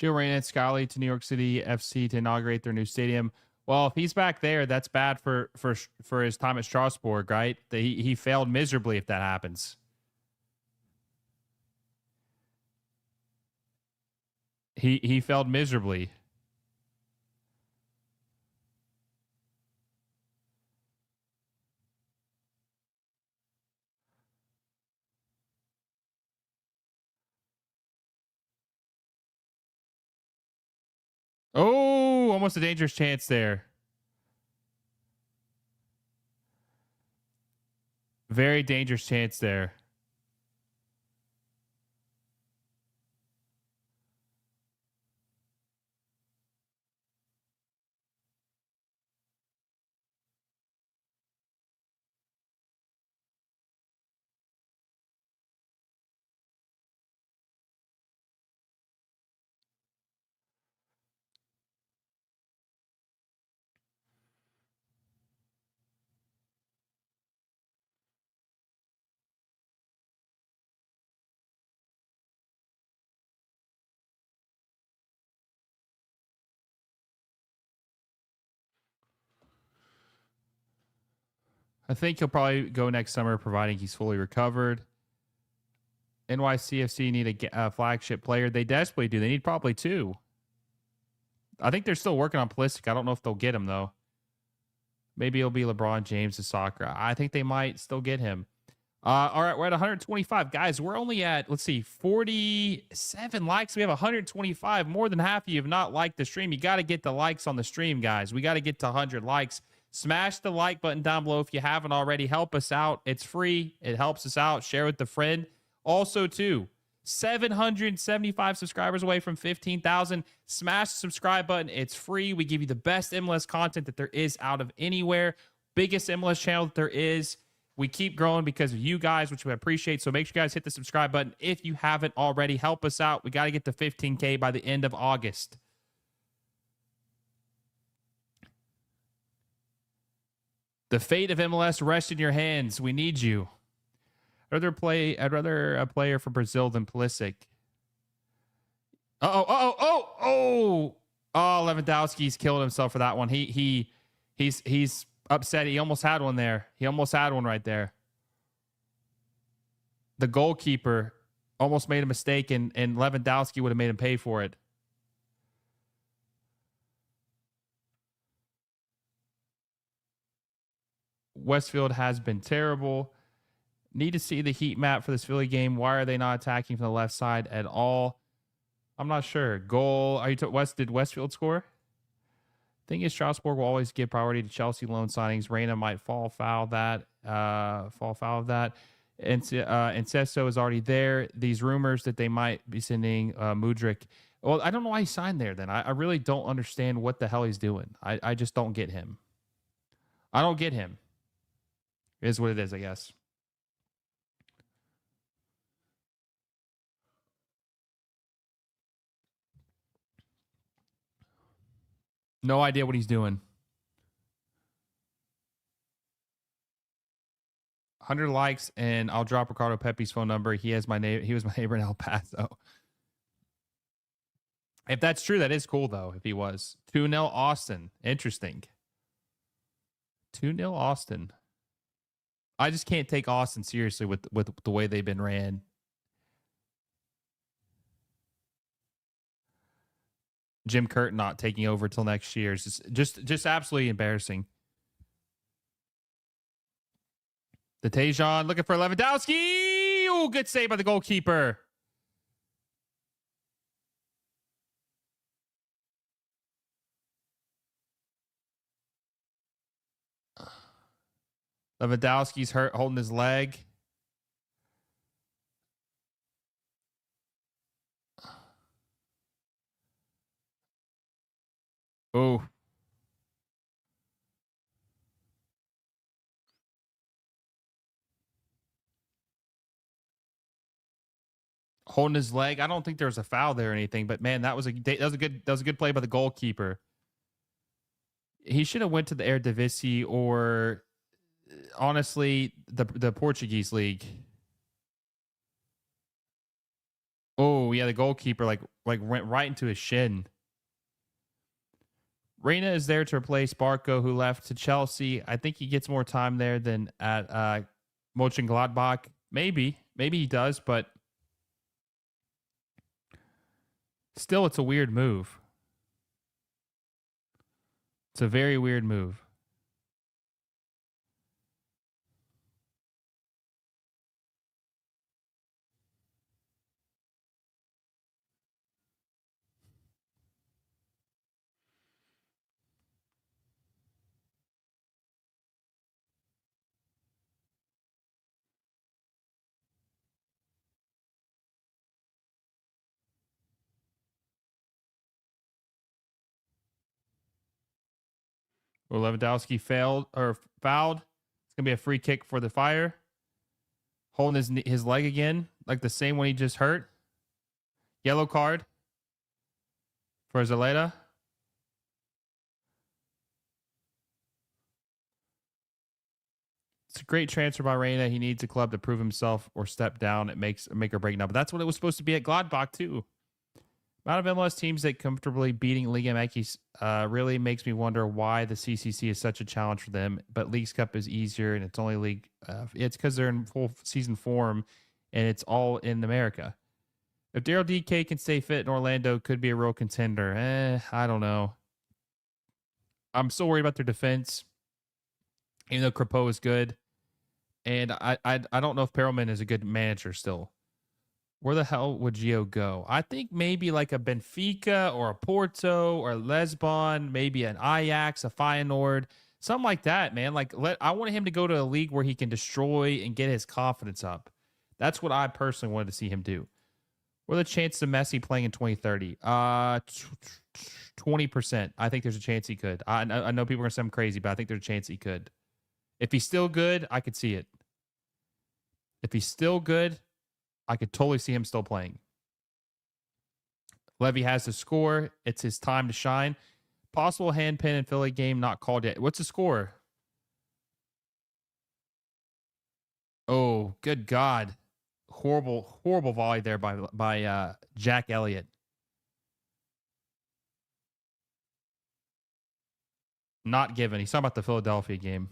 Julián and Scally to New York City FC to inaugurate their new stadium. Well, if he's back there, that's bad for his time at Strasbourg, right? He failed miserably if that happens. He failed miserably. Oh, almost a dangerous chance there. Very dangerous chance there. I think he'll probably go next summer, providing he's fully recovered. NYCFC need a flagship player. They desperately do. They need probably two. I think they're still working on Pulisic. I don't know if they'll get him though. Maybe it'll be LeBron James to soccer. I think they might still get him. All right, we're at 125. Guys, we're only at, let's see, 47 likes. We have 125. More than half of you have not liked the stream. You got to get the likes on the stream, guys. We got to get to 100 likes. Smash the like button down below if you haven't already. Help us out. It's free. It helps us out. Share with a friend. Also, too, 775 subscribers away from 15,000. Smash the subscribe button. It's free. We give you the best MLS content that there is out of anywhere. Biggest MLS channel that there is. We keep growing because of you guys, which we appreciate. So make sure you guys hit the subscribe button if you haven't already. Help us out. We got to get to 15K by the end of August. The fate of MLS rests in your hands. We need you. I'd rather a player for Brazil than Pulisic. Oh, Lewandowski's killed himself for that one. He's upset. He almost had one there. He almost had one right there. The goalkeeper almost made a mistake, and Lewandowski would have made him pay for it. Westfield has been terrible. Need to see the heat map for this Philly game. Why are they not attacking from the left side at all? I'm not sure. Goal. Are you West? Did Westfield score? Thing is, Strasbourg will always give priority to Chelsea loan signings. Reina might fall foul of that. And Incesto is already there. These rumors that they might be sending Mudryk. Well, I don't know why he signed there then. I really don't understand what the hell he's doing. I just don't get him. I don't get him. It is what it is, I guess. No idea what he's doing. 100 likes, and I'll drop Ricardo Pepe's phone number. He has my name. He was my neighbor in El Paso. If that's true, that is cool, though, if he was. 2-0 Austin. Interesting. 2-0 Austin. I just can't take Austin seriously with the way they've been ran. Jim Curtin not taking over till next year is just absolutely embarrassing. The Tejan looking for Lewandowski. Oh, good save by the goalkeeper. Lewandowski's hurt, holding his leg. Oh. Holding his leg. I don't think there was a foul there or anything, but man, that was a good play by the goalkeeper. He should have went to the Eredivisie or honestly the Portuguese league. Oh yeah, the goalkeeper like went right into his shin. Reina is there to replace Barco, who left to Chelsea. I think he gets more time there than at Mönchengladbach. Maybe he does, but still, it's a weird move. It's a very weird move. Well, Lewandowski fouled. It's gonna be a free kick for the Fire. Holding his leg again, like the same one he just hurt. Yellow card for Zaleta. It's a great transfer by Reina. He needs a club to prove himself or step down. It makes a make or break now. But that's what it was supposed to be at Gladbach too. Amount of MLS teams that comfortably beating Liga MX really makes me wonder why the CCC is such a challenge for them. But Leagues Cup is easier, and it's only league. It's because they're in full season form, and it's all in America. If Daryl DK can stay fit in Orlando, could be a real contender. I don't know. I'm still worried about their defense, even though Crepeau is good. And I don't know if Perelman is a good manager still. Where the hell would Gio go? I think maybe like a Benfica or a Porto or a Lisbon, maybe an Ajax, a Feyenoord, something like that, man. I want him to go to a league where he can destroy and get his confidence up. That's what I personally wanted to see him do. What are the chances of Messi playing in 2030? 20%. I think there's a chance he could. I know people are going to say I'm crazy, but I think there's a chance he could. If he's still good, I could see it. If he's still good, I could totally see him still playing. Levy has to score. It's his time to shine. Possible hand pin in Philly game not called yet. What's the score? Oh, good God. Horrible volley there by Jack Elliott. Not given. He's talking about the Philadelphia game.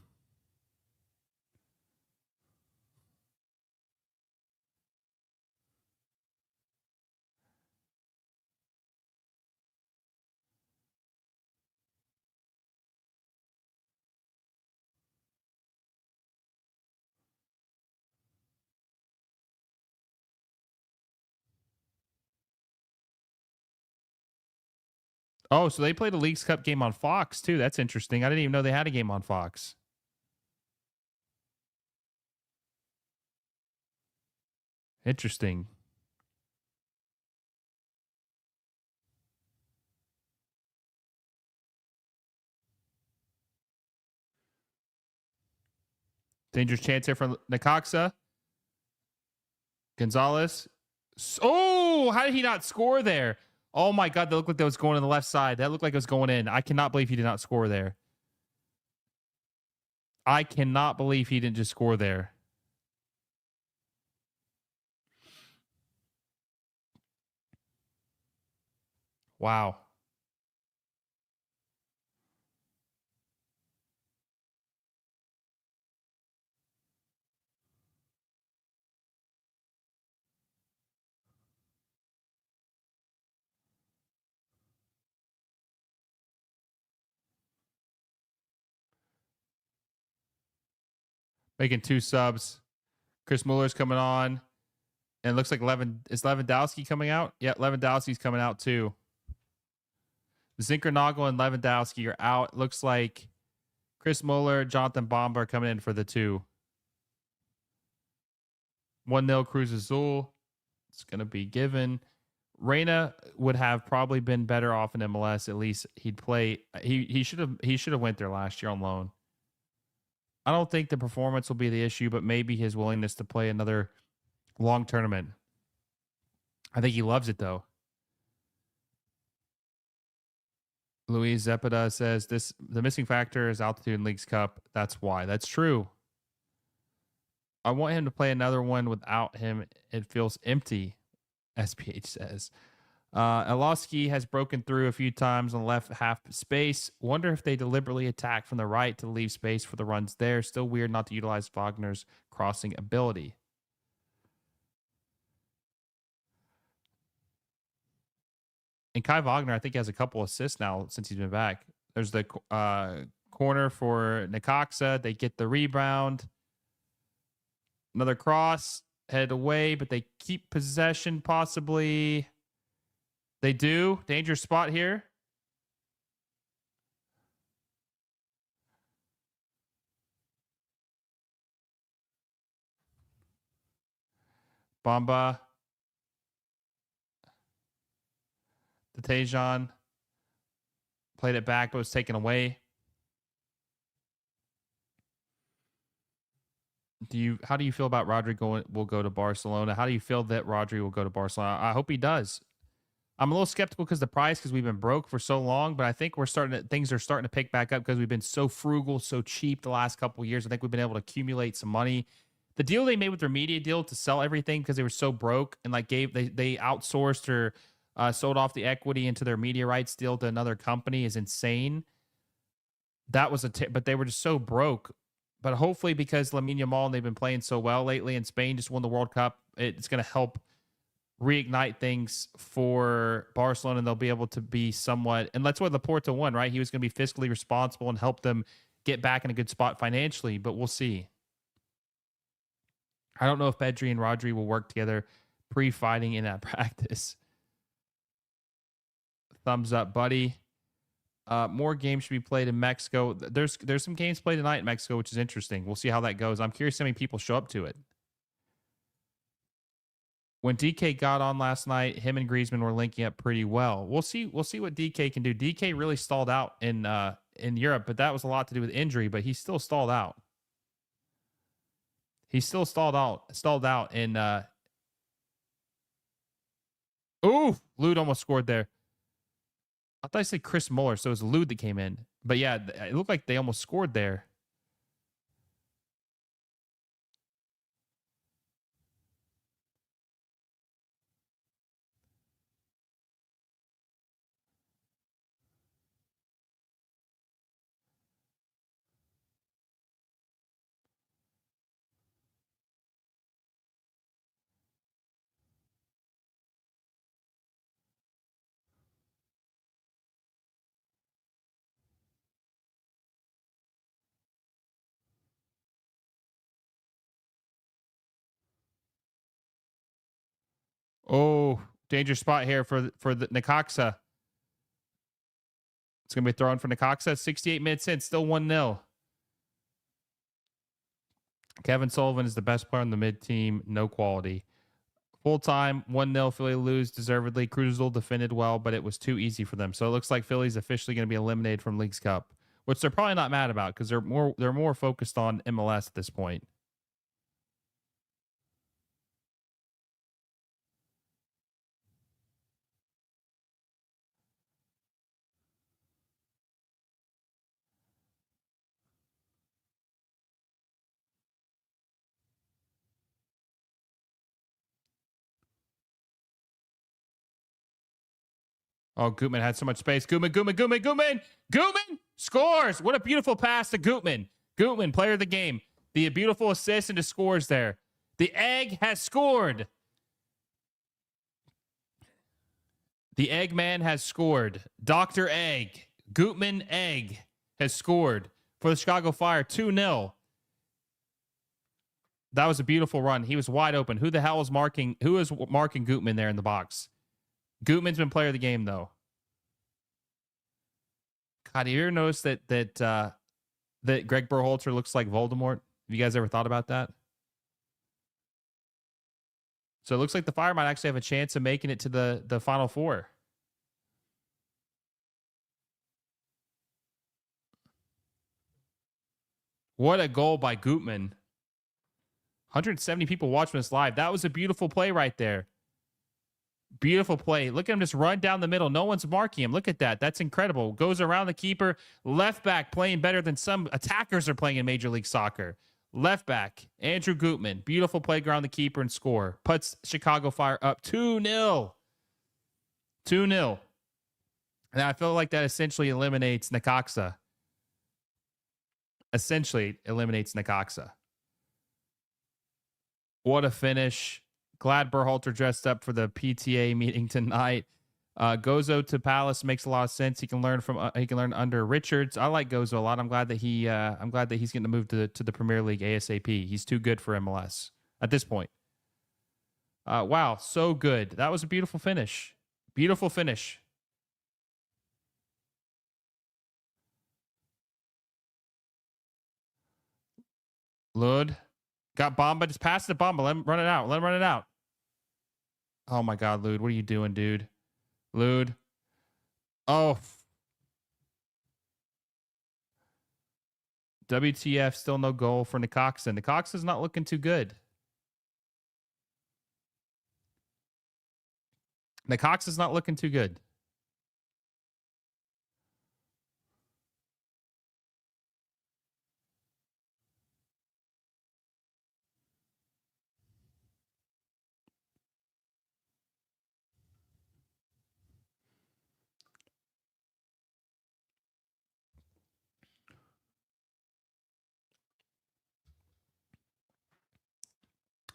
Oh, so they played a Leagues Cup game on Fox too. That's interesting. I didn't even know they had a game on Fox. Interesting. Dangerous chance here for Necaxa. Gonzalez. Oh, how did he not score there? Oh my God, that looked like that was going on the left side. That looked like it was going in. I cannot believe he did not score there. I cannot believe he didn't just score there. Wow. Making two subs. Chris Muller's coming on. And it looks like is Lewandowski coming out? Yeah, Lewandowski's coming out too. Zinckernagel and Lewandowski are out. Looks like Chris Muller, Jonathan Bomba are coming in for the two. 1-0 Cruz Azul. It's going to be given. Reyna would have probably been better off in MLS. At least he'd play. He should have went there last year on loan. I don't think the performance will be the issue, but maybe his willingness to play another long tournament. I think he loves it though. Luis Zepeda says the missing factor is altitude in Leagues Cup. That's why. That's true. I want him to play another one without him. It feels empty, SPH says. Elowski has broken through a few times on the left half space. Wonder if they deliberately attack from the right to leave space for the runs there. Still weird not to utilize Wagner's crossing ability. And Kai Wagner, I think, has a couple assists now since he's been back. There's the corner for Necaxa. They get the rebound. Another cross, headed away, but they keep possession possibly. They do. Dangerous spot here. Bamba. The Tejan played it back, but was taken away. How do you feel about Rodri will go to Barcelona? How do you feel that Rodri will go to Barcelona? I hope he does. I'm a little skeptical because the price, because we've been broke for so long, but I think things are starting to pick back up because we've been so frugal, so cheap the last couple of years. I think we've been able to accumulate some money. The deal they made with their media deal to sell everything because they were so broke and like they outsourced or sold off the equity into their media rights deal to another company is insane. That was but they were just so broke. But hopefully, because Lamine Yamal and they've been playing so well lately, and Spain just won the World Cup, it's going to help reignite things for Barcelona, and they'll be able to be somewhat. And that's what Laporta won, right? He was going to be fiscally responsible and help them get back in a good spot financially. But we'll see. I don't know if Pedri and Rodri will work together pre-fighting in that practice. Thumbs up, buddy. More games should be played in Mexico. There's some games played tonight in Mexico, which is interesting. We'll see how that goes. I'm curious how many people show up to it. When DK got on last night, him and Griezmann were linking up pretty well. We'll see what DK can do. DK really stalled out in Europe, but that was a lot to do with injury. But he still stalled out. He still stalled out in. Ooh, Lude almost scored there. I thought I said Chris Muller, so it was Lude that came in. But yeah, it looked like they almost scored there. Oh, dangerous spot here for the Necaxa. It's going to be thrown for Necaxa. 68 minutes in, still 1-0. Kevin Sullivan is the best player on the mid team. No quality. Full time, 1-0. Philly lose deservedly. Cruzal defended well, but it was too easy for them. So it looks like Philly's officially going to be eliminated from League's Cup, which they're probably not mad about because they're more focused on MLS at this point. Oh, Gutman had so much space. Gutman scores. What a beautiful pass to Gutman. Gutman, player of the game. The beautiful assist and the scores there. The Egg has scored. The Eggman has scored. Dr. Egg, Gutman Egg, has scored for the Chicago Fire 2-0. That was a beautiful run. He was wide open. Who the hell is marking? Who is marking Gutman there in the box? Gutman's been player of the game, though. God, have you ever noticed that Greg Berhalter looks like Voldemort? Have you guys ever thought about that? So it looks like the Fire might actually have a chance of making it to the Final Four. What a goal by Gutman. 170 people watching this live. That was a beautiful play right there. Beautiful play. Look at him just run down the middle. No one's marking him. Look at that. That's incredible. Goes around the keeper. Left back playing better than some attackers are playing in Major League Soccer. Left back, Andrew Gutman. Beautiful play around the keeper and score. Puts Chicago Fire up 2-0. 2-0. And I feel like that essentially eliminates Necaxa. What a finish. Glad Berhalter dressed up for the PTA meeting tonight. Gozo to Palace makes a lot of sense. He can learn under Richards. I like Gozo a lot. I'm glad that he's getting to move to the Premier League ASAP. He's too good for MLS at this point. Wow, so good. That was a beautiful finish. Beautiful finish. Lud got Bamba. Just pass the Bamba. Let him run it out. Oh my God, Lud, what are you doing, dude? Lud. Oh. WTF, still no goal for Necaxa. Necaxa's not looking too good. Necaxa's not looking too good.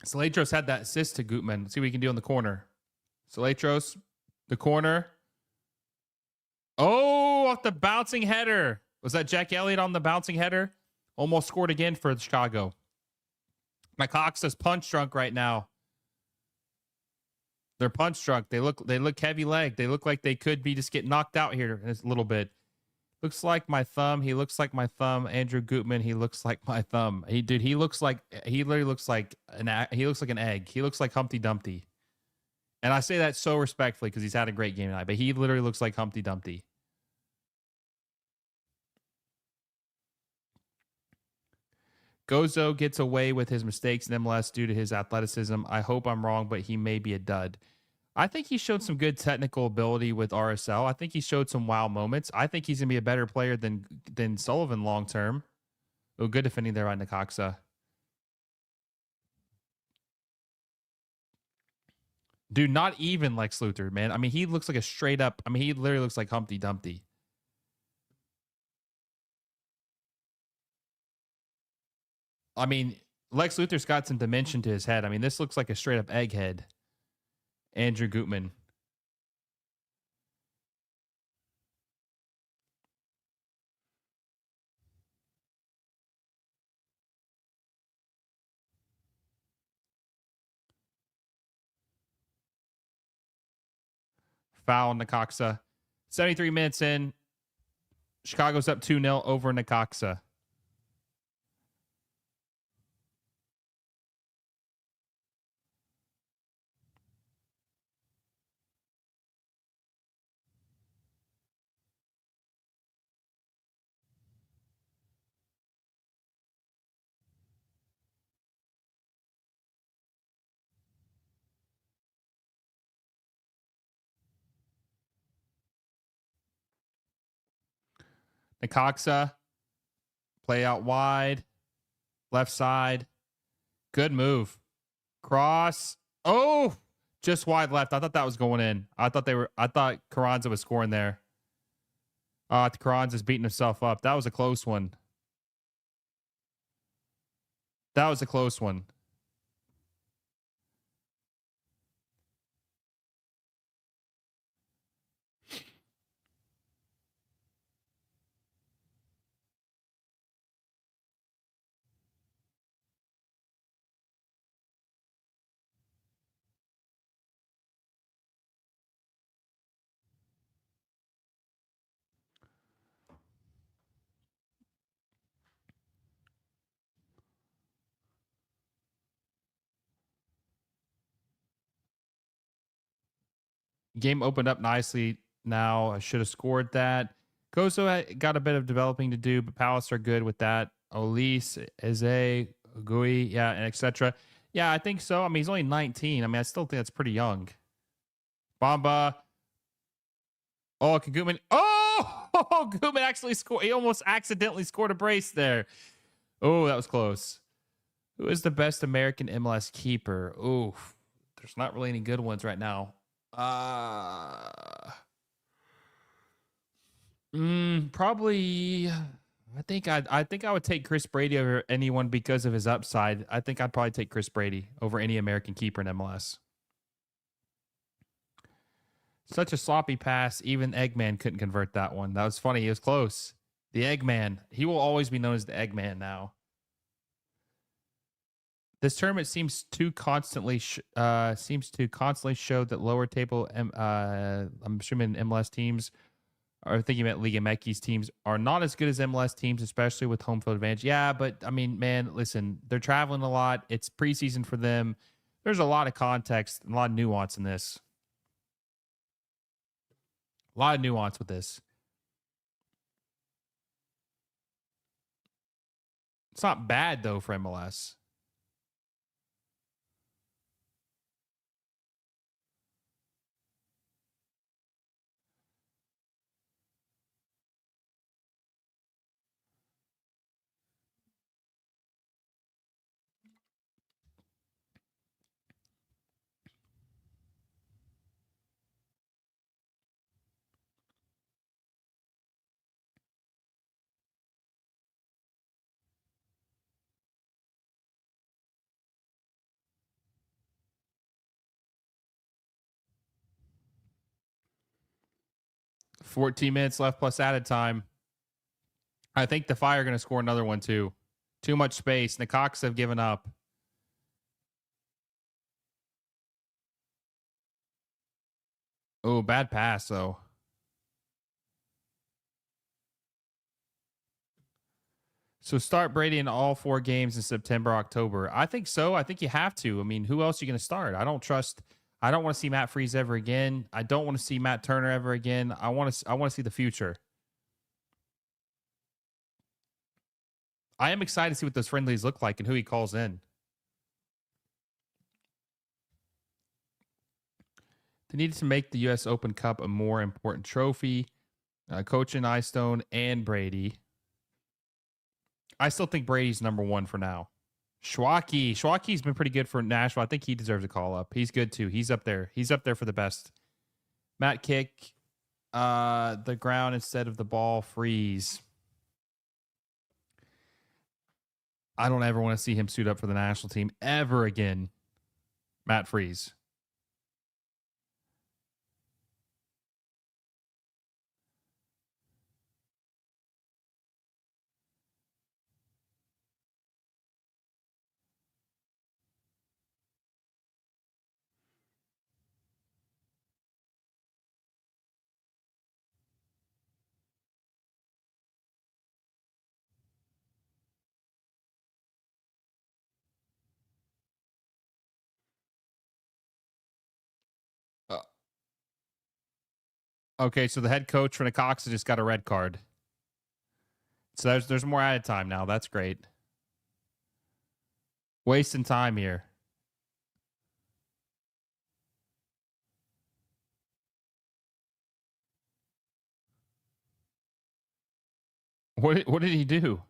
Saletros had that assist to Gutman. Let's see what he can do in the corner. Saletros, the corner. Oh, off the bouncing header. Was that Jack Elliott on the bouncing header? Almost scored again for Chicago. Necaxa's punch drunk right now. They're punch drunk. They look heavy leg. They look like they could be just get knocked out here in a little bit. Looks like my thumb. He looks like my thumb. Andrew Gutman. He looks like my thumb. He literally looks like an egg. He looks like Humpty Dumpty. And I say that so respectfully because he's had a great game tonight, but he literally looks like Humpty Dumpty. Gozo gets away with his mistakes in MLS due to his athleticism. I hope I'm wrong, but he may be a dud. I think he showed some good technical ability with RSL. I think he showed some wow moments. I think he's going to be a better player than Sullivan long term. Oh, good defending there by Necaxa. Dude, not even Lex Luthor, man. I mean, he looks like he literally looks like Humpty Dumpty. I mean, Lex Luthor's got some dimension to his head. I mean, this looks like a straight up egghead. Andrew Gutman. Foul Necaxa. 73 minutes in. Chicago's up 2-0 over Necaxa. Necaxa, play out wide, left side. Good move. Cross. Oh, just wide left. I thought that was going in. I thought Carranza was scoring there. Carranza's beating himself up. That was a close one. That was a close one. Game opened up nicely now. I should have scored that. Koso got a bit of developing to do, but Palace are good with that. Elise, Eze, Gui, yeah, and etc. Yeah, I think so. I mean, he's only 19. I mean, I still think that's pretty young. Bamba. Oh, Kagutman. Oh, Gutman actually scored. He almost accidentally scored a brace there. Oh, that was close. Who is the best American MLS keeper? Oof. There's not really any good ones right now. Probably. I think I would take Chris Brady over anyone because of his upside. I think I'd probably take Chris Brady over any American keeper in MLS. Such a sloppy pass. Even Eggman couldn't convert that one. That was funny. It was close. The Eggman. He will always be known as the Eggman now. This tournament seems to constantly show that lower table. I'm assuming MLS teams are thinking about Liga MX teams are not as good as MLS teams, especially with home field advantage. Yeah, but I mean, man, listen, they're traveling a lot. It's preseason for them. There's a lot of context, and a lot of nuance in this. A lot of nuance with this. It's not bad though for MLS. – 14 minutes left plus added time. I think the Fire are going to score another one too. Too much space. Necaxa have given up. Oh, bad pass though. So start Brady in all 4 games in September, October. I think so. I think you have to. I mean, who else are you going to start? I don't want to see Matt Freese ever again. I don't want to see Matt Turner ever again. I want to see the future. I am excited to see what those friendlies look like and who he calls in. They needed to make the U.S. Open Cup a more important trophy. Coach and Eystone and Brady. I still think Brady's number 1 for now. Schwacky's been pretty good for Nashville. I think he deserves a call up. He's good too. He's up there. He's up there for the best. Matt kick, the ground instead of the ball. Freeze. I don't ever want to see him suit up for the national team ever again. Matt Freeze. Okay, so the head coach for Necaxa just got a red card. So there's more added time now. That's great. Wasting time here. What did he do?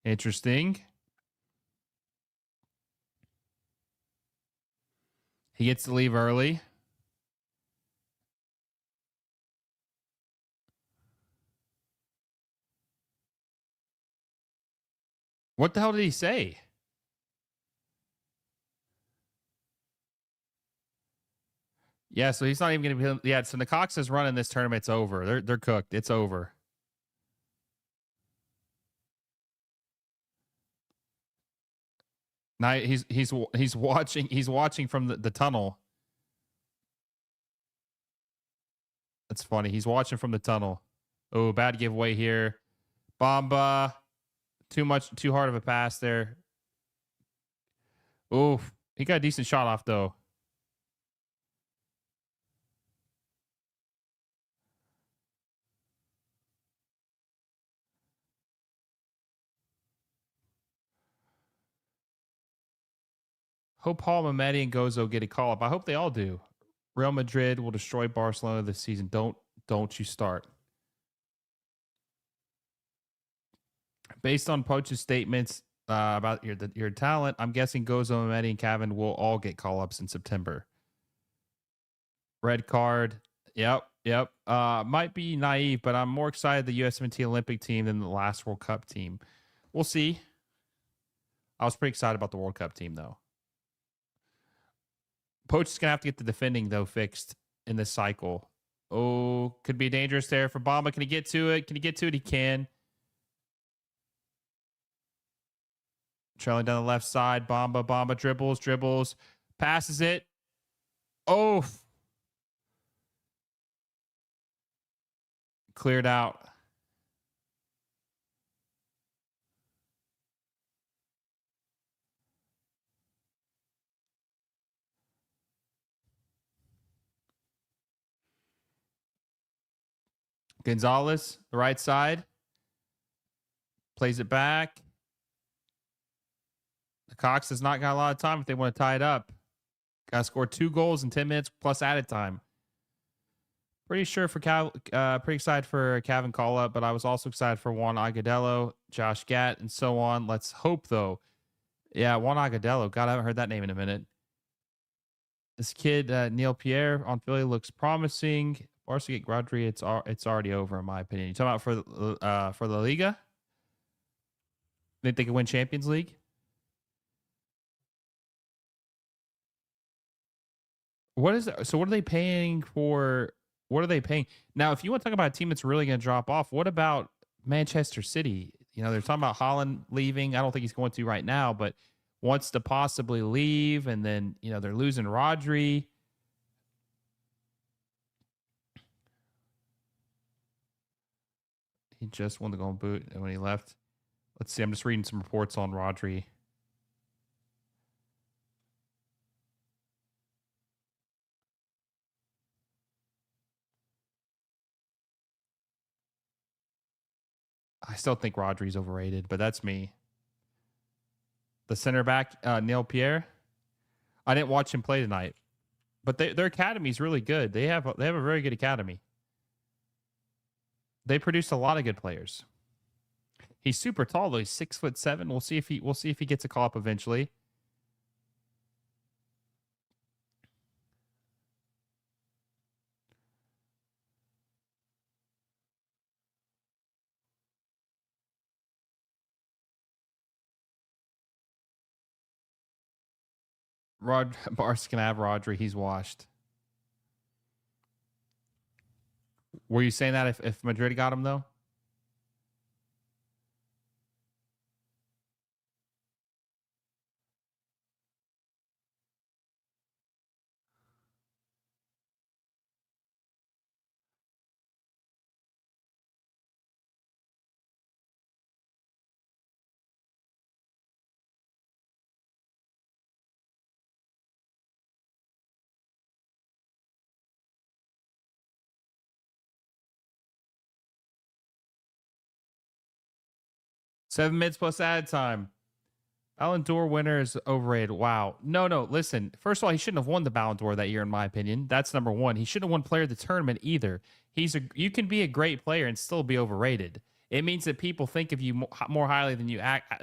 Interesting. He gets to leave early. What the hell did he say? Yeah, so he's not even going to be. Yeah, so Necaxa's running this tournament. It's over. They're cooked. It's over. Now he's watching from the tunnel. That's funny. He's watching from the tunnel. Oh, bad giveaway here. Bamba, too hard of a pass there. Oof, he got a decent shot off though. Hope Paul Mehmeti and Gozo get a call up. I hope they all do. Real Madrid will destroy Barcelona this season. Don't you start. Based on Poach's statements about your talent, I'm guessing Gozo, Mehmeti, and Kevin will all get call ups in September. Red card. Yep. Might be naive, but I'm more excited the U.S. Olympic team than the last World Cup team. We'll see. I was pretty excited about the World Cup team though. Poach is gonna have to get the defending though fixed in this cycle. Oh, could be dangerous there for Bamba. Can he get to it? Can he get to it? He can. Trailing down the left side. Bamba dribbles, passes it. Oh, cleared out. Gonzalez, the right side, plays it back. The Cox has not got a lot of time if they want to tie it up. Got to score 2 goals in 10 minutes plus added time. Pretty sure for pretty excited for Kevin call up, but I was also excited for Juan Agudelo, Josh Gatt, and so on. Let's hope though. Yeah, Juan Agudelo. God, I haven't heard that name in a minute. This kid Neil Pierre on Philly looks promising. Barca get Rodri. It's already over in my opinion. You talking about for La Liga? Think they can win Champions League? What is so? What are they paying for? What are they paying now? If you want to talk about a team that's really going to drop off, what about Manchester City? You know, they're talking about Holland leaving. I don't think he's going to right now, but wants to possibly leave, and then they're losing Rodri. He just won the Golden Boot when he left. Let's see. I'm just reading some reports on Rodri. I still think Rodri's overrated, but that's me. The center back, Neil Pierre. I didn't watch him play tonight, but their academy is really good. They have a very good academy. They produced a lot of good players. He's super tall though. He's 6'7". We'll see if he gets a call up eventually. Bar's gonna have Rodri. He's washed. Were you saying that if Madrid got him though? 7 minutes plus ad time. Ballon d'Or winner is overrated. Wow. No. Listen, first of all, he shouldn't have won the Ballon d'Or that year, in my opinion. That's number one. He shouldn't have won player of the tournament either. You can be a great player and still be overrated. It means that people think of you more highly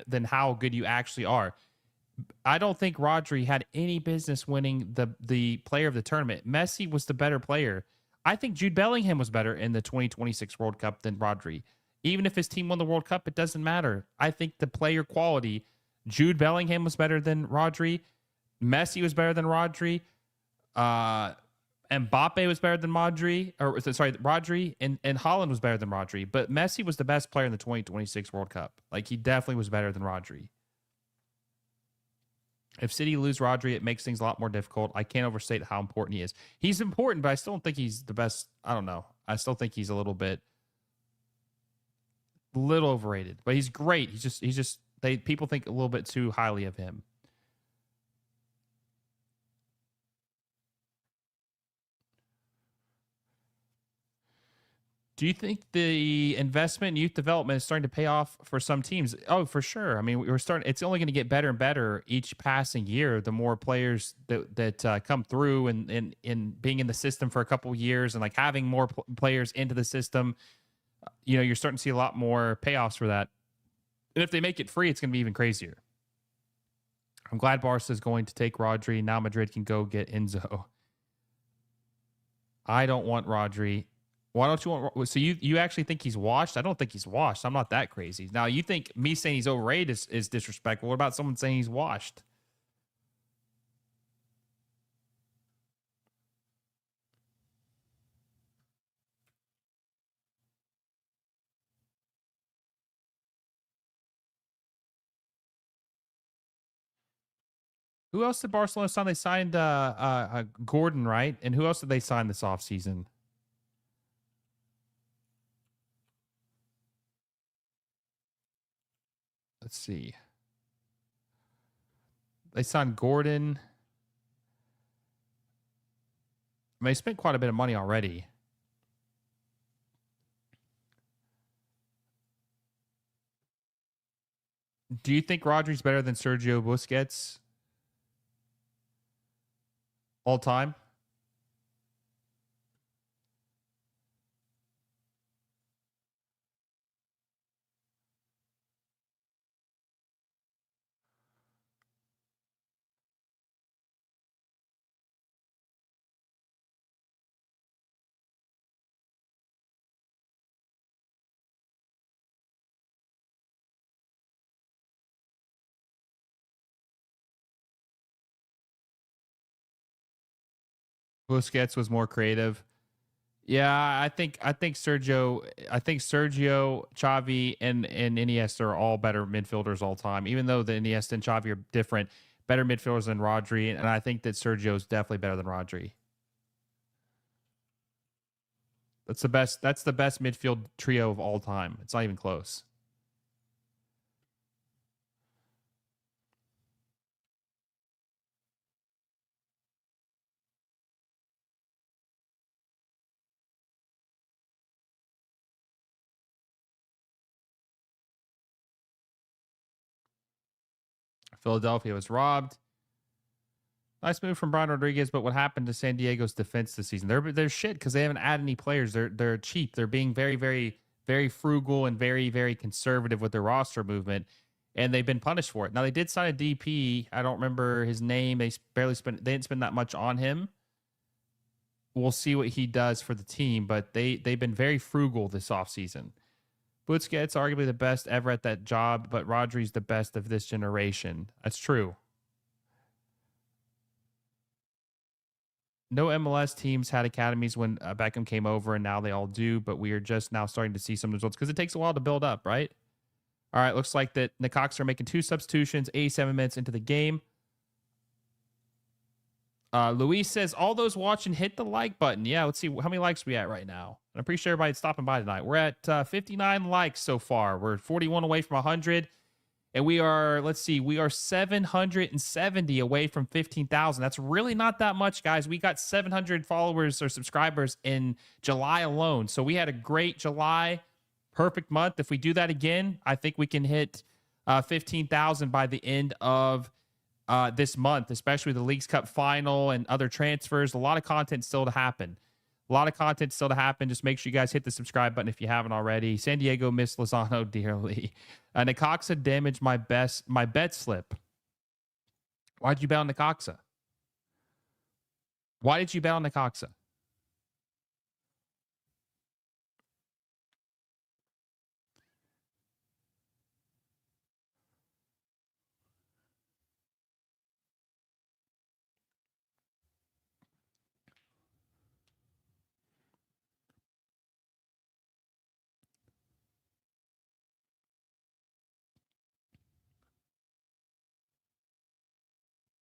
than how good you actually are. I don't think Rodri had any business winning the player of the tournament. Messi was the better player. I think Jude Bellingham was better in the 2026 World Cup than Rodri. Even if his team won the World Cup, it doesn't matter. I think the player quality, Jude Bellingham was better than Rodri. Messi was better than Rodri. Mbappe was better than Rodri, and Haaland was better than Rodri. But Messi was the best player in the 2026 World Cup. Like, he definitely was better than Rodri. If City lose Rodri, it makes things a lot more difficult. I can't overstate how important he is. He's important, but I still don't think he's the best. I don't know. I still think he's a little overrated, but he's great. People think a little bit too highly of him. Do you think the investment in youth development is starting to pay off for some teams? Oh, for sure. I mean, it's only going to get better and better each passing year. The more players that come through and being in the system for a couple of years and like having more players into the system, you're starting to see a lot more payoffs for that. And if they make it free, it's going to be even crazier. I'm glad Barca is going to take Rodri. Now Madrid can go get Enzo. I don't want Rodri. Why don't you want? So you actually think he's washed? I don't think he's washed. I'm not that crazy. Now, you think me saying he's overrated is disrespectful. What about someone saying he's washed? Who else did Barcelona sign? They signed Gordon, right? And who else did they sign this offseason? Let's see. They signed Gordon. I mean, they spent quite a bit of money already. Do you think Rodri's better than Sergio Busquets all time? Busquets was more creative. Yeah, Sergio, Xavi, and Iniesta are all better midfielders all time. Even though the Iniesta and Xavi are different, better midfielders than Rodri, and I think that Sergio is definitely better than Rodri. That's the best. That's the best midfield trio of all time. It's not even close. Philadelphia was robbed. Nice move from Brian Rodriguez, but what happened to San Diego's defense this season? They're shit because they haven't added any players. They're cheap. They're being very, very, very frugal and very, very conservative with their roster movement, and they've been punished for it. Now they did sign a DP. I don't remember his name. They didn't spend that much on him. We'll see what he does for the team, but they've been very frugal this offseason. Busquets arguably the best ever at that job, but Rodri's the best of this generation. That's true. No MLS teams had academies when Beckham came over, and now they all do, but we are just now starting to see some results because it takes a while to build up, right? All right, looks like that Necaxa are making 2 substitutions, 87 minutes into the game. Luis says, all those watching, hit the like button. Yeah, let's see how many likes we at right now. I appreciate everybody stopping by tonight. We're at 59 likes so far. We're 41 away from 100. And we are 770 away from 15,000. That's really not that much, guys. We got 700 followers or subscribers in July alone. So we had a great July. Perfect month. If we do that again, I think we can hit 15,000 by the end of this month, especially the Leagues Cup final and other transfers. A lot of content still to happen. A lot of content still to happen. Just make sure you guys hit the subscribe button if you haven't already. San Diego missed Lozano dearly. Necaxa damaged my bet slip. Why'd you bet on Necaxa? Why did you bet on Necaxa?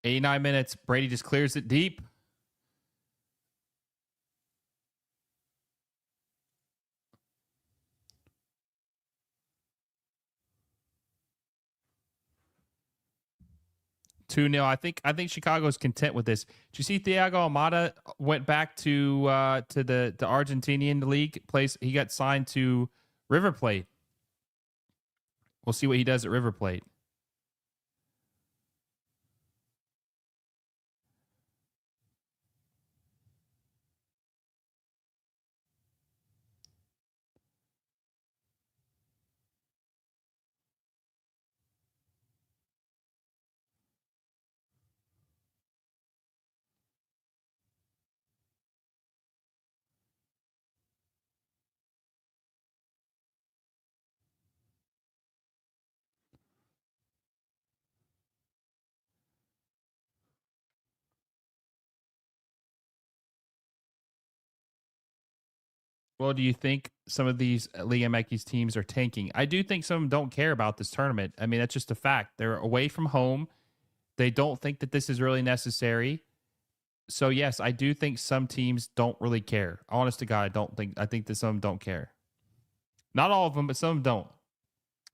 Eighty-nine minutes. Brady just clears it deep. Two 0. I think Chicago's content with this. Did you see Thiago Almada went back to the Argentinian league place? He got signed to River Plate. We'll see what he does at River Plate. Well, do you think some of these Liga MX teams are tanking? I do think some of them don't care about this tournament. I mean, that's just a fact. They're away from home. They don't think that this is really necessary. So yes, I do think some teams don't really care. Honest to God, I think that some don't care. Not all of them, but some don't.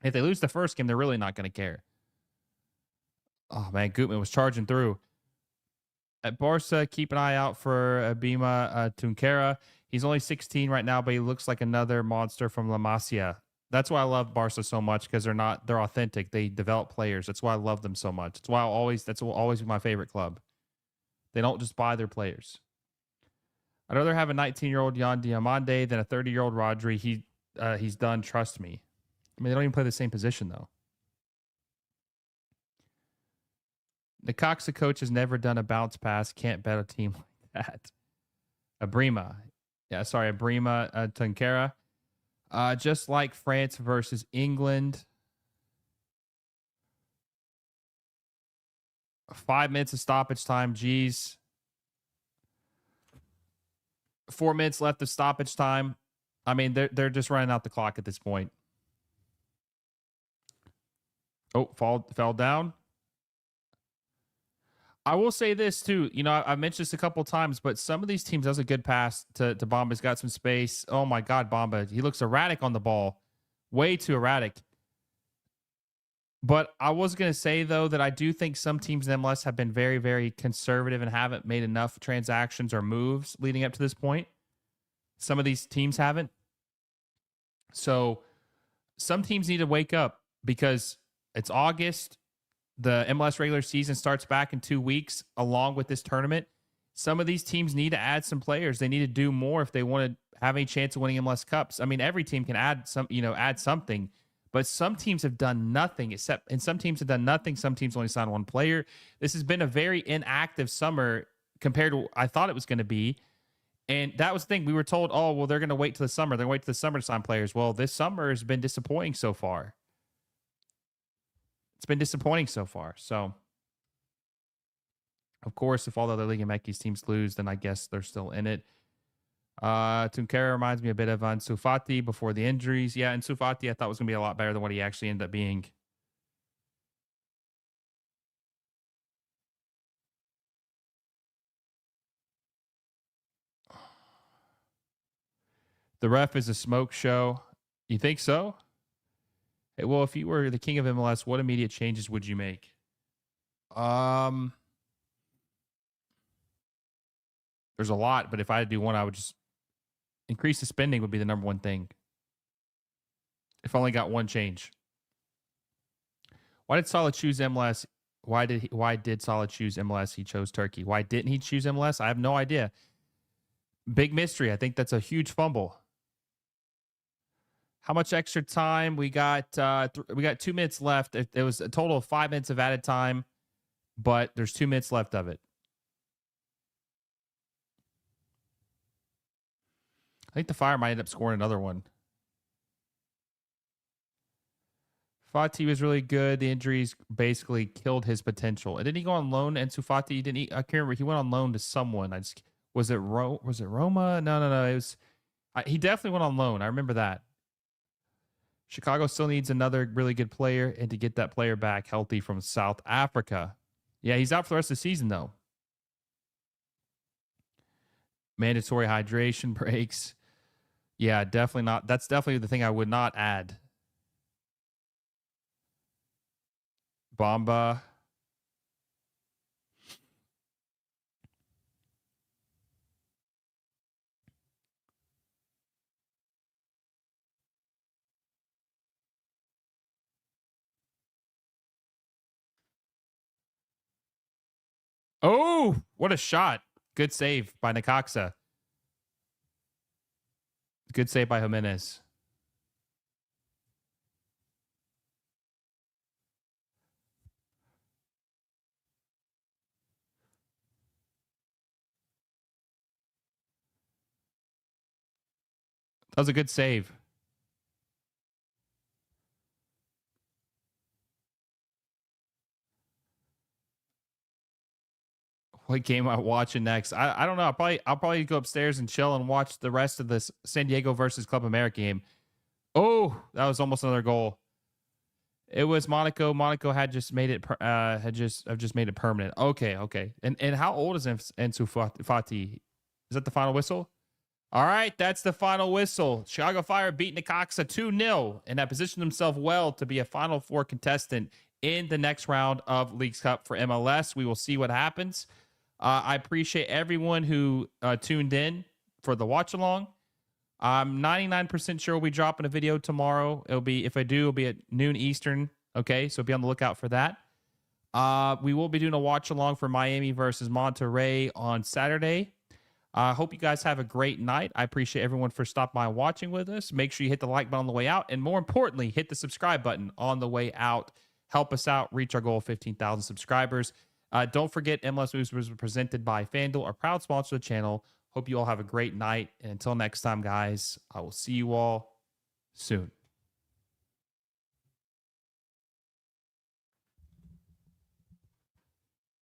If they lose the first game, they're really not going to care. Oh man, Gutman was charging through. At Barca, keep an eye out for Abima Tunkera. He's only 16 right now, but he looks like another monster from La Masia. That's why I love Barca so much, because they're authentic. They develop players. That's why I love them so much. That's why that's always be my favorite club. They don't just buy their players. I'd rather have a 19-year-old Yan Diamande than a 30-year-old Rodri. He's done. Trust me. I mean, they don't even play the same position though. The Necaxa coach has never done a bounce pass. Can't bet a team like that. Abrima. Yeah, sorry, Abrima Tunkera. Just like France versus England. 5 minutes of stoppage time. Geez. 4 minutes left of stoppage time. I mean, they're just running out the clock at this point. Oh, fell down. I will say this too. You know, I've mentioned this a couple times, but some of these teams, does a good pass to Bamba. He's got some space. Oh my God, Bamba. He looks erratic on the ball. Way too erratic. But I was going to say, though, that I do think some teams in MLS have been very, very conservative and haven't made enough transactions or moves leading up to this point. Some of these teams haven't. So some teams need to wake up, because it's August. The MLS regular season starts back in 2 weeks along with this tournament. Some of these teams need to add some players. They need to do more if they want to have any chance of winning MLS Cups. I mean, every team can add something, but some teams have done nothing and some teams have done nothing. Some teams only signed one player. This has been a very inactive summer compared to what I thought it was going to be. And that was the thing. We were told, oh, well, they're going to wait till the summer. They're going to wait till the summer to sign players. Well, this summer has been disappointing so far. It's been disappointing so far. So, of course, if all the other Liga MX teams lose, then I guess they're still in it. Tunkera reminds me a bit of Ansu Fati before the injuries. Yeah, Ansu Fati I thought was going to be a lot better than what he actually ended up being. The ref is a smoke show. You think so? Hey, well, if you were the king of MLS, what immediate changes would you make? There's a lot, but if I had to do one, I would just increase the spending would be the number one thing. If only got one change. Why did Salah choose MLS? Why did Salah choose MLS? He chose Turkey. Why didn't he choose MLS? I have no idea. Big mystery. I think that's a huge fumble. How much extra time? We got 2 minutes left. It was a total of 5 minutes of added time, but there's 2 minutes left of it. I think the Fire might end up scoring another one. Fati was really good. The injuries basically killed his potential. And didn't he go on loan? And Fati didn't. I can't remember. He went on loan to someone. Was it Roma? No. It was. He definitely went on loan. I remember that. Chicago still needs another really good player, and to get that player back healthy from South Africa. Yeah, he's out for the rest of the season though. Mandatory hydration breaks. Yeah, definitely not. That's definitely the thing I would not add. Bamba. Oh, what a shot. Good save by Necaxa. Good save by Jimenez. That was a good save. What game I'm watching next? I don't know. I'll probably go upstairs and chill and watch the rest of this San Diego versus Club America game. Oh, that was almost another goal. It was Monaco. Monaco had just made it made it permanent. Okay. And how old is Ansu Fati? Is that the final whistle? All right, that's the final whistle. Chicago Fire beat Necaxa 2-0 and have positioned themselves well to be a Final Four contestant in the next round of Leagues Cup for MLS. We will see what happens. I appreciate everyone who tuned in for the watch along. I'm 99% sure we'll be dropping a video tomorrow. It'll be at noon Eastern. Okay, so be on the lookout for that. We will be doing a watch along for Miami versus Monterrey on Saturday. I hope you guys have a great night. I appreciate everyone for stopping by and watching with us. Make sure you hit the like button on the way out, and more importantly, hit the subscribe button on the way out. Help us out, reach our goal of 15,000 subscribers. Don't forget, MLS Moves was presented by FanDuel, our proud sponsor of the channel. Hope you all have a great night. And until next time, guys, I will see you all soon.